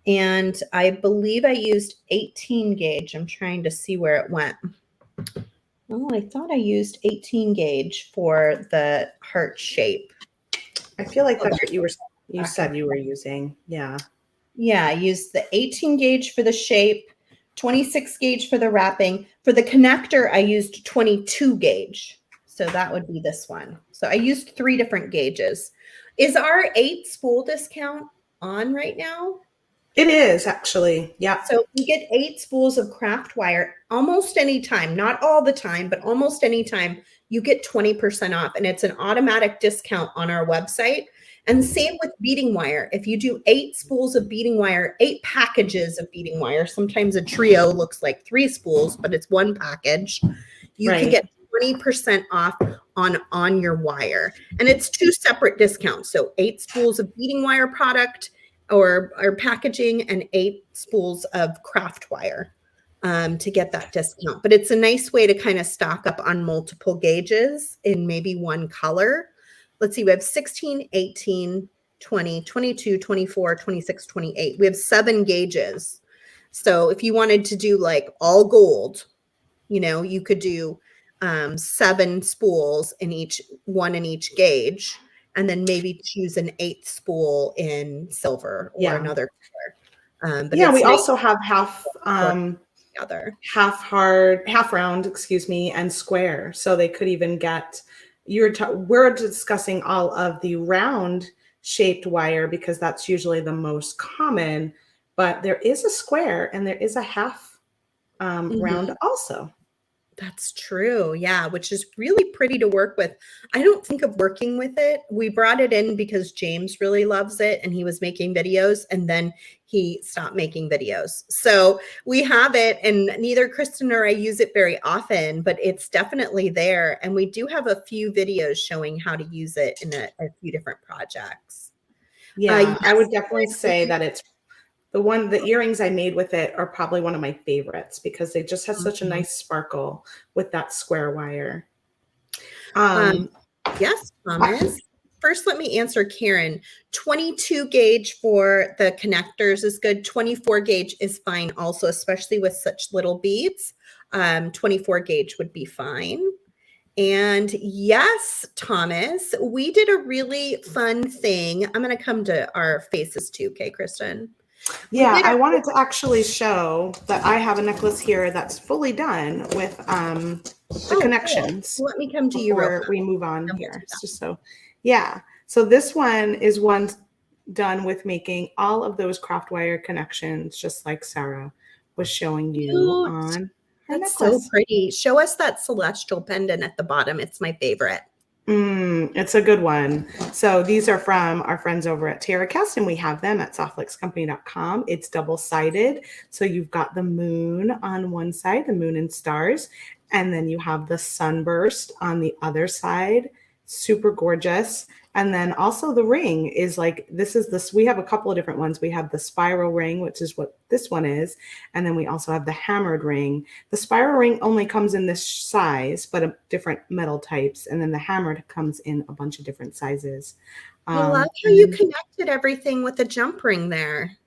And I believe I used 18 gauge. I'm trying to see where it went. Oh, I thought I used 18 gauge for the heart shape. I feel like that's what you said you were using. Yeah. Yeah, I used the 18 gauge for the shape, 26 gauge for the wrapping. For the connector, I used 22 gauge. So that would be this one. So I used 3 different gauges. Is our 8 spool discount on right now? It is actually, yeah. So you get 8 spools of craft wire almost any time, not all the time, but almost any time. You get 20% off, and it's an automatic discount on our website. And same with beading wire. If you do 8 spools of beading wire, 8 packages of beading wire, sometimes a trio looks like 3 spools, but it's 1 package. You can get 20% off on your wire. And it's 2 separate discounts. So 8 spools of beading wire product or packaging and 8 spools of craft wire to get that discount. But it's a nice way to kind of stock up on multiple gauges in maybe one color. Let's see, we have 16, 18, 20, 22, 24, 26, 28. We have 7 gauges. So if you wanted to do like all gold, you know, you could do 7 spools in each gauge, and then maybe choose an 8th spool in silver or another color. But we also have half round, and square. So they could even get, we're discussing all of the round shaped wire because that's usually the most common, but there is a square and there is a half round also. That's true. Yeah, which is really pretty to work with. I don't think of working with it. We brought it in because James really loves it and he was making videos, and then he stopped making videos. So we have it, and neither Kristen or I use it very often, but it's definitely there. And we do have a few videos showing how to use it in a few different projects. Yeah, I would definitely say that it's the earrings I made with it are probably one of my favorites because they just have such a nice sparkle with that square wire. Yes, Thomas. First, let me answer Karen. 22 gauge for the connectors is good. 24 gauge is fine also, especially with such little beads. 24 gauge would be fine. And yes, Thomas, we did a really fun thing. I'm going to come to our faces too, okay, Kristen? Yeah, I wanted to actually show that I have a necklace here that's fully done with the connections. Cool. Let me come to you before we move on here. It's just so, yeah. So this one is one done with making all of those craft wire connections, just like Sara was showing you on her necklace. So pretty. Show us that celestial pendant at the bottom. It's my favorite. It's a good one. So these are from our friends over at TerraCast, and we have them at softflexcompany.com. It's double-sided. So you've got the moon on one side, the moon and stars, and then you have the sunburst on the other side. Super gorgeous. And then also the ring is like, we have a couple of different ones. We have the spiral ring, which is what this one is. And then we also have the hammered ring. The spiral ring only comes in this size, but different metal types. And then the hammered comes in a bunch of different sizes. I love how you connected everything with a jump ring there.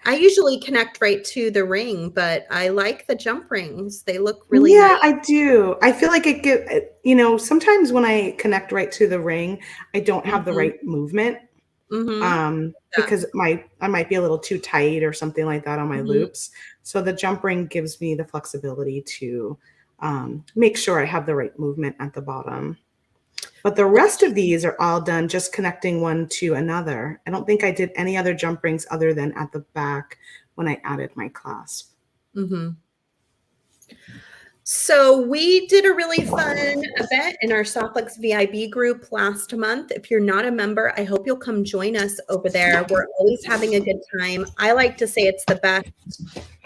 I usually connect right to the ring, but I like the jump rings. They look really nice. I do. I feel like it gives, sometimes when I connect right to the ring, I don't have the right movement because I might be a little too tight or something like that on my loops. So the jump ring gives me the flexibility to make sure I have the right movement at the bottom. But the rest of these are all done just connecting one to another. I don't think I did any other jump rings other than at the back when I added my clasp. So we did a really fun event in our Softflex VIB group last month. If you're not a member, I hope you'll come join us over there. We're always having a good time. I like to say it's the best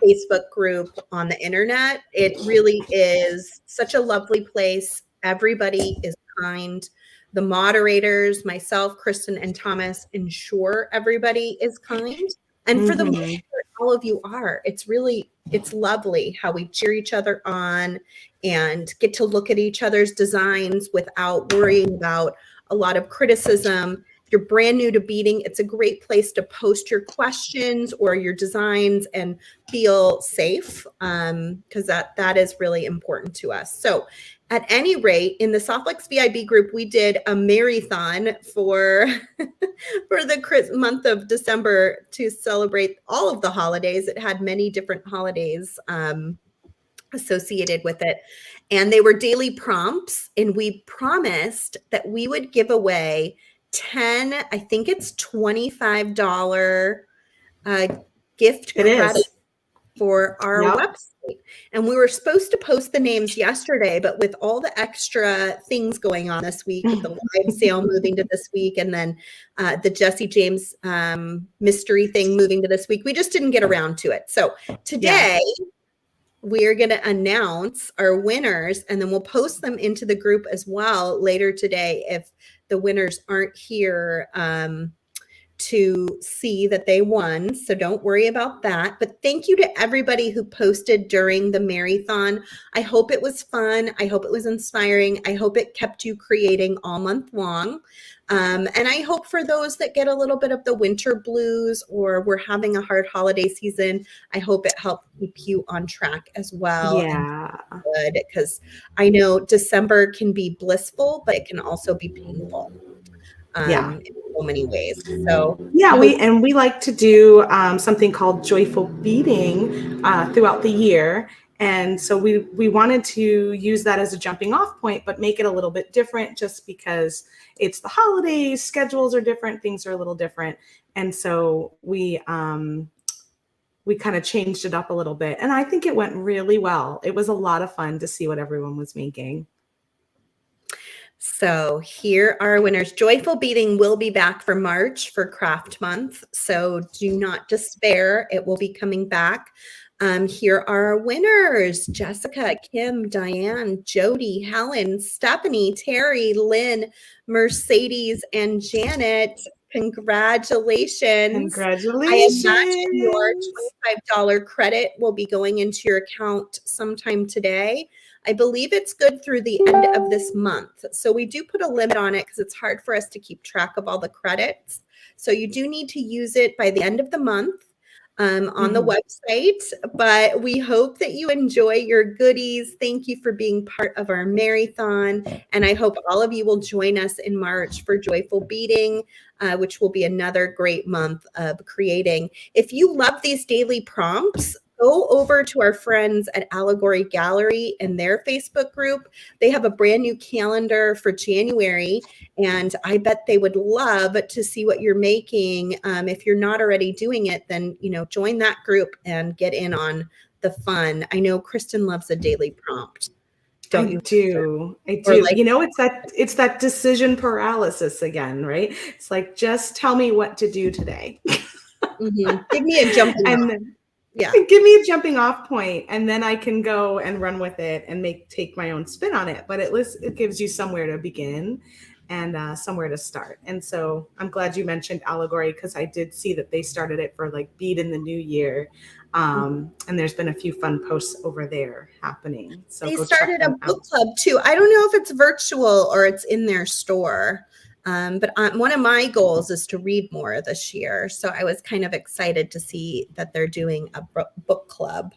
Facebook group on the internet. It really is such a lovely place. Everybody is kind. The moderators, myself, Kristen, and Thomas, ensure everybody is kind. And for the most part, all of you are. It's lovely how we cheer each other on and get to look at each other's designs without worrying about a lot of criticism. If you're brand new to beading, it's a great place to post your questions or your designs and feel safe because that is really important to us. So at any rate, in the Softflex VIB group, we did a marathon for the month of December to celebrate all of the holidays. It had many different holidays associated with it. And they were daily prompts. And we promised that we would give away 10, I think it's $25 gift It credit is. for our Yep. website. And we were supposed to post the names yesterday, but with all the extra things going on this week, with the live sale moving to this week, and then the Jesse James mystery thing moving to this week, we just didn't get around to it. So today, we are going to announce our winners, and then we'll post them into the group as well later today if the winners aren't here to see that they won. So don't worry about that. But thank you to everybody who posted during the marathon. I hope it was fun. I hope it was inspiring. I hope it kept you creating all month long. And I hope for those that get a little bit of the winter blues or we're having a hard holiday season, I hope it helped keep you on track as well. Yeah. Good, because I know December can be blissful, but it can also be painful. In so many ways. So yeah, we like to do something called joyful beading throughout the year. And so we wanted to use that as a jumping off point, but make it a little bit different just because it's the holidays, schedules are different, things are a little different. And so we kind of changed it up a little bit. And I think it went really well. It was a lot of fun to see what everyone was making. So here are our winners. Joyful Beading will be back for March for Craft Month. So do not despair. It will be coming back. Here are our winners: Jessica, Kim, Diane, Jody, Helen, Stephanie, Terry, Lynn, Mercedes, and Janet. Congratulations. Congratulations. I imagine your $25 credit will be going into your account sometime today. I believe it's good through the end of this month. So we do put a limit on it because it's hard for us to keep track of all the credits. So you do need to use it by the end of the month on the website. But we hope that you enjoy your goodies. Thank you for being part of our marathon. And I hope all of you will join us in March for Joyful Beading, which will be another great month of creating. If you love these daily prompts, go over to our friends at Allegory Gallery and their Facebook group. They have a brand new calendar for January, and I bet they would love to see what you're making. If you're not already doing it, then join that group and get in on the fun. I know Kristen loves a daily prompt. Don't you? I do. Like, it's that decision paralysis again, right? It's like, just tell me what to do today. Give me a jumping off. Yeah. Give me a jumping off point, and then I can go and run with it and take my own spin on it. But at least it gives you somewhere to begin and somewhere to start. And so I'm glad you mentioned Allegory, because I did see that they started it for like Bead in the New Year. And there's been a few fun posts over there happening. So they started a book club too. I don't know if it's virtual or it's in their store. But one of my goals is to read more this year. So I was kind of excited to see that they're doing a book club.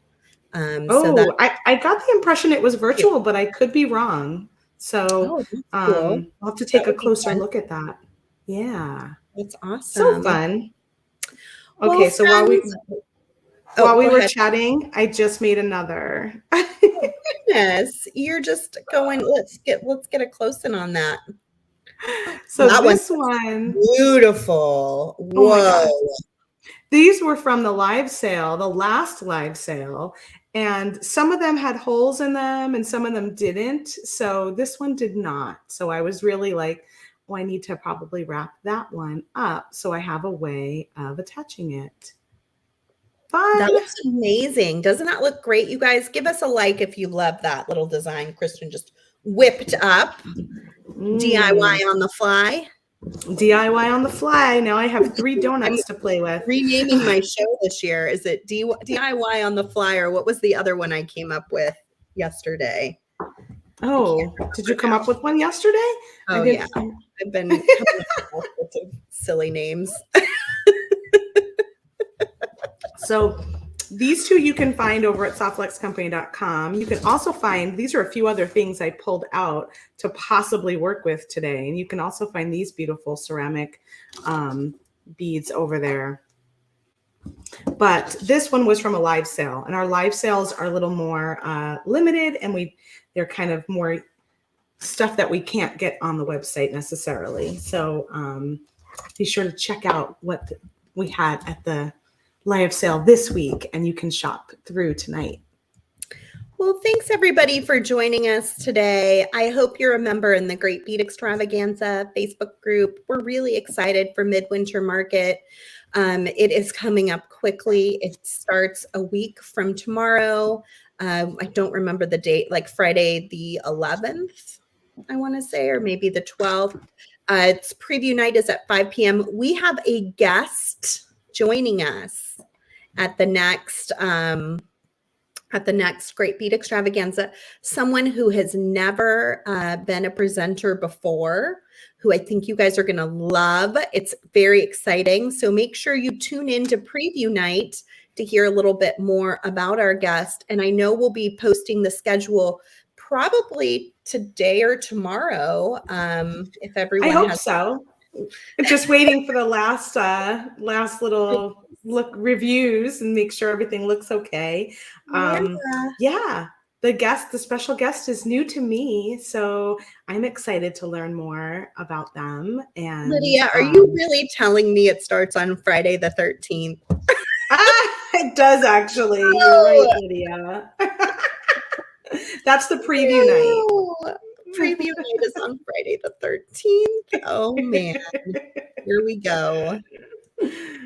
I got the impression it was virtual, but I could be wrong. So cool. I'll have to take a closer look at that. Yeah. That's awesome. So fun. Okay, so while we were chatting, I just made another. Goodness, you're just going, let's get a close in on that. So this one, beautiful. Whoa. Oh my God. These were from the last live sale, and some of them had holes in them and some of them didn't. So this one did not. So I was really like, oh, I need to probably wrap that one up so I have a way of attaching it. Fun. That looks amazing. Doesn't that look great? You guys, give us a like if you love that little design Kristen just whipped up. DIY on the fly. DIY on the fly. Now I have 3 donuts to play with. Renaming my show this year. Is it DIY on the fly, or what was the other one I came up with yesterday? Oh, did you come up with one yesterday? Oh, yeah. I've been coming up with all sorts of silly names. So these 2 you can find over at softluxcompany.com. You can also find, these are a few other things I pulled out to possibly work with today. And you can also find these beautiful ceramic beads over there. But this one was from a live sale, and our live sales are a little more limited, and they're kind of more stuff that we can't get on the website necessarily. So be sure to check out what we had at the live sale this week, and you can shop through tonight. Well, thanks everybody for joining us today. I hope you're a member in the Great Bead Extravaganza Facebook group. We're really excited for Midwinter Market. It is coming up quickly. It starts a week from tomorrow. I don't remember the date, like Friday the 11th, I want to say, or maybe the 12th. It's preview night is at 5 p.m. We have a guest joining us at the next Great Bead Extravaganza, someone who has never been a presenter before, who I think you guys are going to love. It's very exciting. So make sure you tune in to preview night to hear a little bit more about our guest. And I know we'll be posting the schedule probably today or tomorrow. If everyone I hope so. Just waiting for the last little look reviews and make sure everything looks okay. Yeah. The special guest is new to me, so I'm excited to learn more about them. And Lydia, are you really telling me it starts on Friday the 13th? It does actually. You're right, Lydia. That's the preview night. Preview night is on Friday the 13th. Oh man, here we go.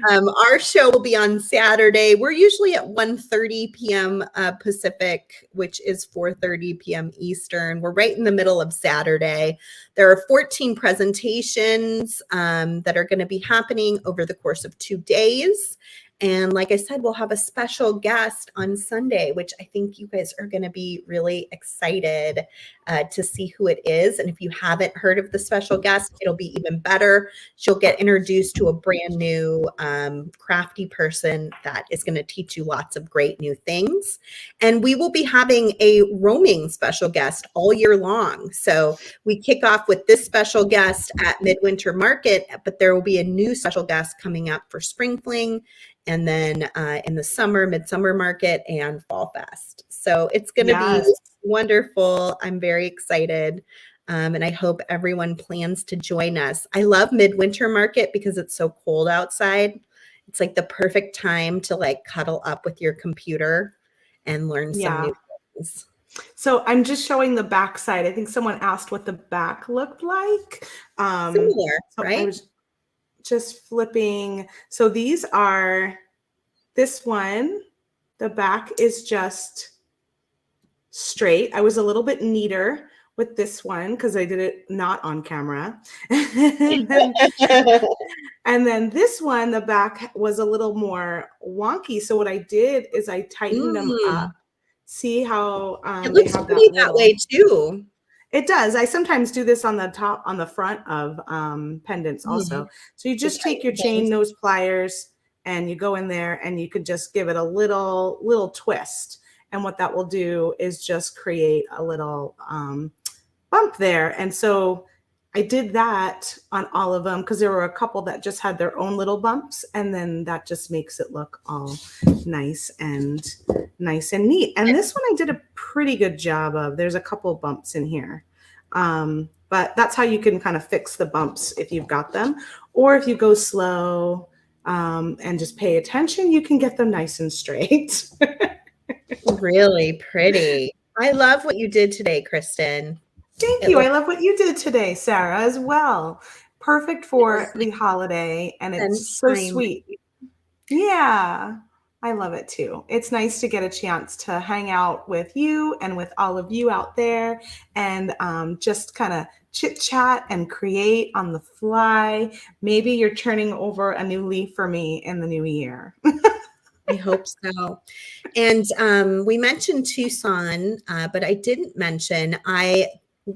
Our show will be on Saturday. We're usually at 1:30 p.m. Pacific, which is 4:30 p.m. Eastern. We're right in the middle of Saturday. There are 14 presentations that are going to be happening over the course of 2 days. And like I said, we'll have a special guest on Sunday, which I think you guys are going to be really excited to see who it is. And if you haven't heard of the special guest, it'll be even better. She'll get introduced to a brand new crafty person that is going to teach you lots of great new things. And we will be having a roaming special guest all year long. So we kick off with this special guest at Midwinter Market, but there will be a new special guest coming up for Spring Fling, and then in the summer, Midsummer Market and Fall Fest. So it's going to be wonderful. I'm very excited. And I hope everyone plans to join us. I love Midwinter Market because it's so cold outside. It's like the perfect time to like cuddle up with your computer and learn some new things. So I'm just showing the back side. I think someone asked what the back looked like. Similar, right? I was just flipping. So this one, the back is just straight. I was a little bit neater with this one because I did it not on camera. and then this one, the back was a little more wonky. So what I did is I tightened them up. See how it looks pretty that way too. It does. I sometimes do this on the front of pendants also. So you just take your chain nose pliers and you go in there and you could just give it a little twist. And what that will do is just create a little bump there. And so I did that on all of them because there were a couple that just had their own little bumps, and then that just makes it look all nice and neat. And this one I did a pretty good job of. There's a couple bumps in here. But that's how you can kind of fix the bumps if you've got them. Or if you go slow and just pay attention, you can get them nice and straight. Really pretty. I love what you did today, Kristen. Thank you. I love what you did today, Sarah, as well. Perfect for the holiday, and it's so sweet. Yeah, I love it too. It's nice to get a chance to hang out with you and with all of you out there and just kind of chit chat and create on the fly. Maybe you're turning over a new leaf for me in the new year. I hope so. And we mentioned Tucson, but I didn't mention I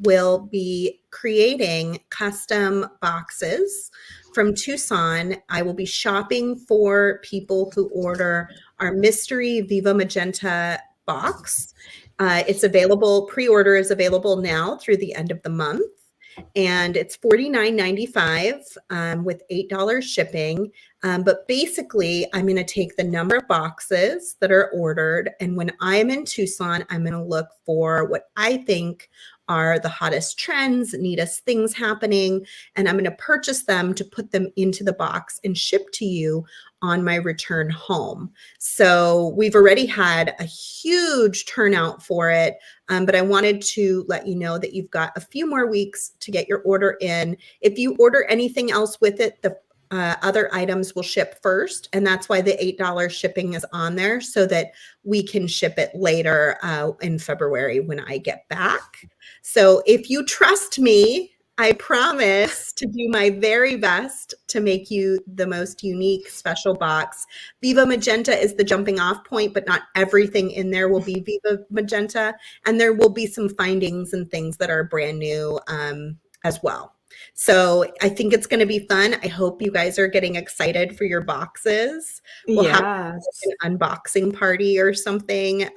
will be creating custom boxes from Tucson. I will be shopping for people who order our Mystery Viva Magenta box. It's available, pre-order is available now through the end of the month. and it's $49.95 with $8 shipping. But basically, I'm going to take the number of boxes that are ordered, and when I'm in Tucson, I'm going to look for what I think are the hottest trends, neatest things happening, and I'm going to purchase them to put them into the box and ship to you on my return home. So we've already had a huge turnout for it, but I wanted to let you know that you've got a few more weeks to get your order in. If you order anything else with it, the other items will ship first, and that's why the $8 shipping is on there, so that we can ship it later in February when I get back. So if you trust me, I promise to do my very best to make you the most unique, special box. Viva Magenta is the jumping off point, but not everything in there will be Viva Magenta. And there will be some findings and things that are brand new as well. So I think it's going to be fun. I hope you guys are getting excited for your boxes. We'll have an unboxing party or something.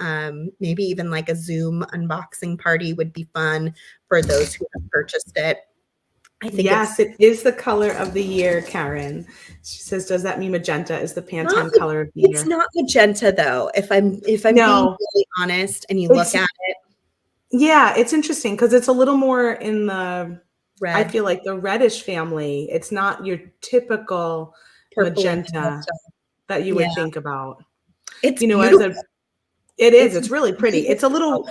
Maybe even like a Zoom unboxing party would be fun for those who have purchased it. I think it is the color of the year, Karen. She says, does that mean magenta is the Pantone color of the year? It's not magenta though, if I'm being really honest and you look at it. Yeah, it's interesting because it's a little more in the red. I feel like the reddish family. It's not your typical magenta that you would think about. It's beautiful. It's really pretty. It's a little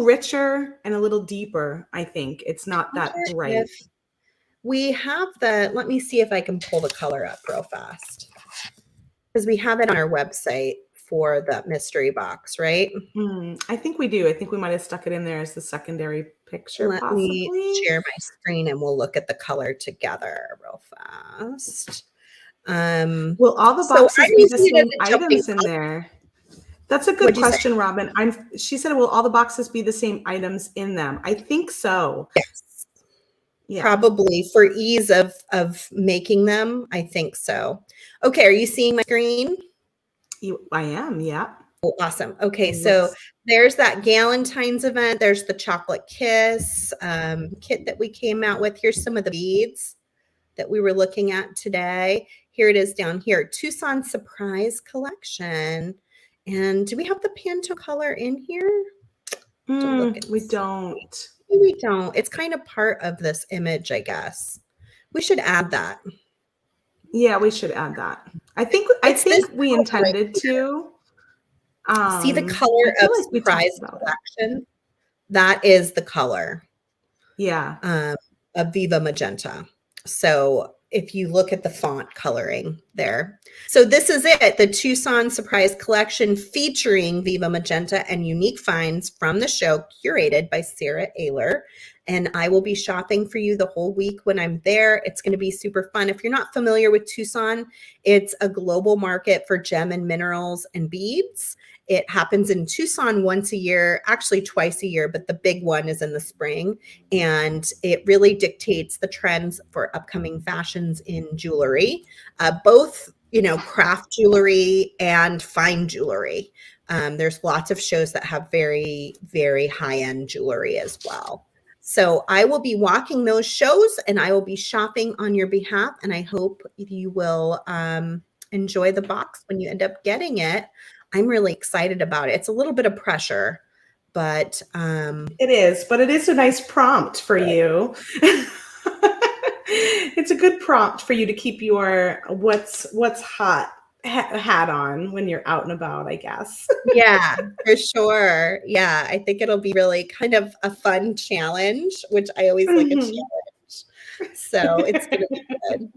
richer and a little deeper, I think. It's not that bright. We have let me see if I can pull the color up real fast. Because we have it on our website for the mystery box, right? I think we do. I think we might have stuck it in there as the secondary picture. Let me share my screen and we'll look at the color together real fast. Will all the boxes be the same items in there? That's a good question, Robin. She said, will all the boxes be the same items in them? I think so. Yes. Yeah. Probably for ease of making them. I think so. Okay. Are you seeing my screen? I am. Yeah. Oh, awesome. Okay. So there's that Galentine's event. There's the chocolate kiss kit that we came out with. Here's some of the beads that we were looking at today. Here it is down here. Tucson Surprise Collection. And do we have the Pantone color in here? We don't. We don't. It's kind of part of this image, I guess. We should add that. Yeah, we should add that. I think we intended to. See the color of Surprise Collection? That is the color. Yeah. Of Viva Magenta. So if you look at the font coloring there. So this is it, the Tucson Surprise Collection featuring Viva Magenta and unique finds from the show curated by Sara Oehler. And I will be shopping for you the whole week when I'm there. It's going to be super fun. If you're not familiar with Tucson, it's a global market for gem and minerals and beads. It happens in Tucson once a year, actually twice a year, but the big one is in the spring. And it really dictates the trends for upcoming fashions in jewelry, both, craft jewelry and fine jewelry. There's lots of shows that have very, very high-end jewelry as well. So I will be walking those shows and I will be shopping on your behalf. And I hope you will enjoy the box when you end up getting it. I'm really excited about it. It's a little bit of pressure, but it is a nice prompt for you. It's a good prompt for you to keep your what's hot hat on when you're out and about, I guess. Yeah, for sure. Yeah, I think it'll be really kind of a fun challenge, which I always like a challenge. So it's going to be good.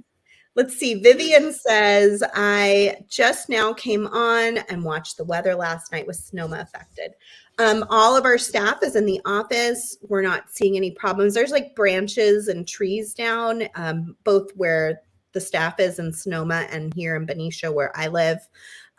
Let's see. Vivian says, I just now came on and watched the weather last night with Sonoma affected. All of our staff is in the office. We're not seeing any problems. There's like branches and trees down, both where the staff is in Sonoma and here in Benicia where I live.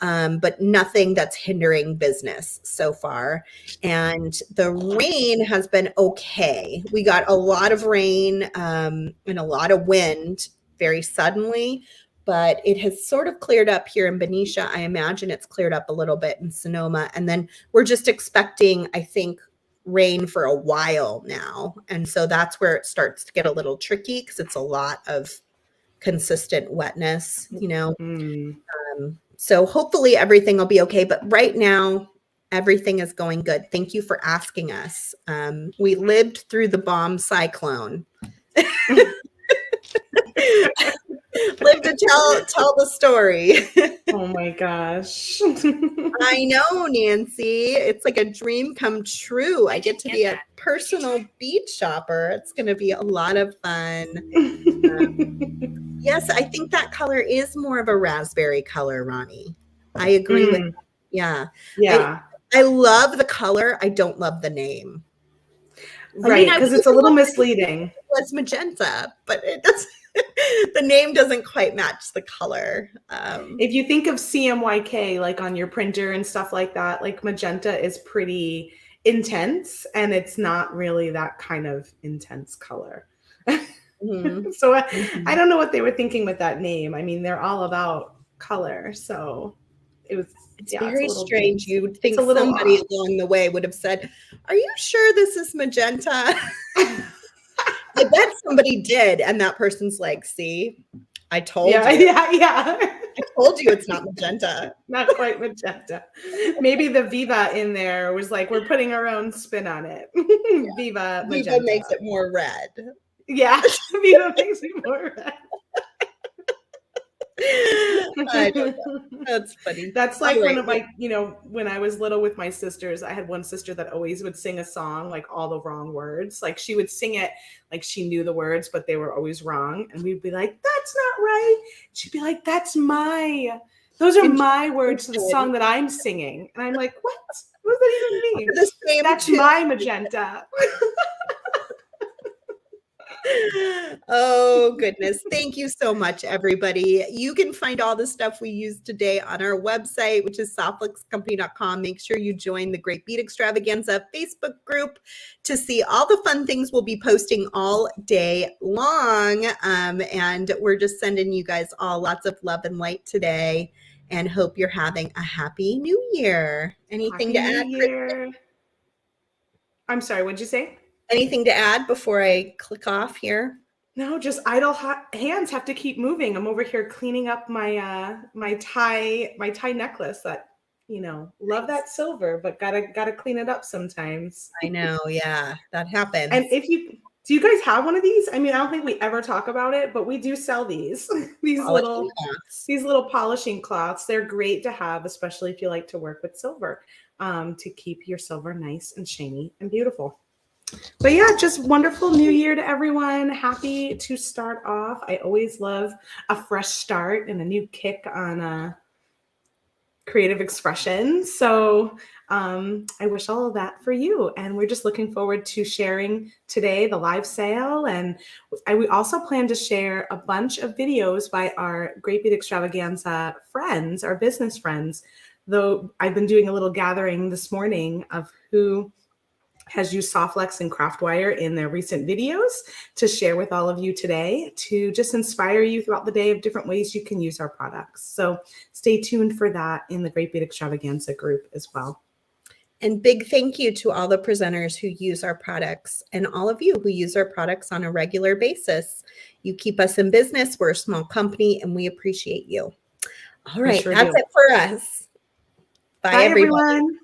But nothing that's hindering business so far. And the rain has been okay. We got a lot of rain and a lot of wind very suddenly, but it has sort of cleared up here in Benicia. I imagine it's cleared up a little bit in Sonoma. And then we're just expecting, I think, rain for a while now. And so that's where it starts to get a little tricky because it's a lot of consistent wetness, so hopefully everything will be okay. But right now, everything is going good. Thank you for asking us. We lived through the bomb cyclone. Live to tell the story. Oh my gosh. I know, Nancy. It's like a dream come true. I get to be a personal bead shopper. It's going to be a lot of fun. Yes, I think that color is more of a raspberry color, Ronnie. I agree with that. Yeah. Yeah. I love the color. I don't love the name. Right, because it's a little misleading. It's magenta, but it doesn't. The name doesn't quite match the color. If you think of CMYK, like on your printer and stuff like that, like magenta is pretty intense, and it's not really that kind of intense color. Mm-hmm. So I don't know what they were thinking with that name. I mean, they're all about color, so it's very strange. You would think somebody along the way would have said, "Are you sure this is magenta?" I bet somebody did, and that person's like, "See, I told you." Yeah. I told you it's not magenta. Not quite magenta. Maybe the Viva in there was like, we're putting our own spin on it. Yeah. Viva magenta. Viva makes it more red. Yeah, Viva makes it more red. I don't know. That's funny. That's like one of my, when I was little with my sisters, I had one sister that always would sing a song like all the wrong words. Like she would sing it like she knew the words, but they were always wrong. And we'd be like, that's not right. She'd be like, those are my words to the song that I'm singing. And I'm like, what? What does that even mean? That's my magenta. Oh, goodness. Thank you so much, everybody. You can find all the stuff we used today on our website, which is softflexcompany.com. Make sure you join the Great Bead Extravaganza Facebook group to see all the fun things we'll be posting all day long. And we're just sending you guys all lots of love and light today, and hope you're having a happy new year. Anything to add? I'm sorry, what'd you say? Anything to add before I click off here? No, just idle hands have to keep moving. I'm over here cleaning up my my tie necklace that, love that silver, but gotta clean it up sometimes. I know, yeah, that happens. And do you guys have one of these? I mean, I don't think we ever talk about it, but we do sell these little polishing cloths. They're great to have, especially if you like to work with silver, to keep your silver nice and shiny and beautiful. But yeah, just wonderful new year to everyone. Happy to start off. I always love a fresh start and a new kick on creative expression. So I wish all of that for you. And we're just looking forward to sharing today the live sale. And we also plan to share a bunch of videos by our Great Bead Extravaganza friends, our business friends. Though I've been doing a little gathering this morning of who has used Softflex and Craftwire in their recent videos to share with all of you today to just inspire you throughout the day of different ways you can use our products. So stay tuned for that in the Great Bead Extravaganza group as well. And big thank you to all the presenters who use our products and all of you who use our products on a regular basis. You keep us in business. We're a small company and we appreciate you. All right, that's it for us. Bye everyone.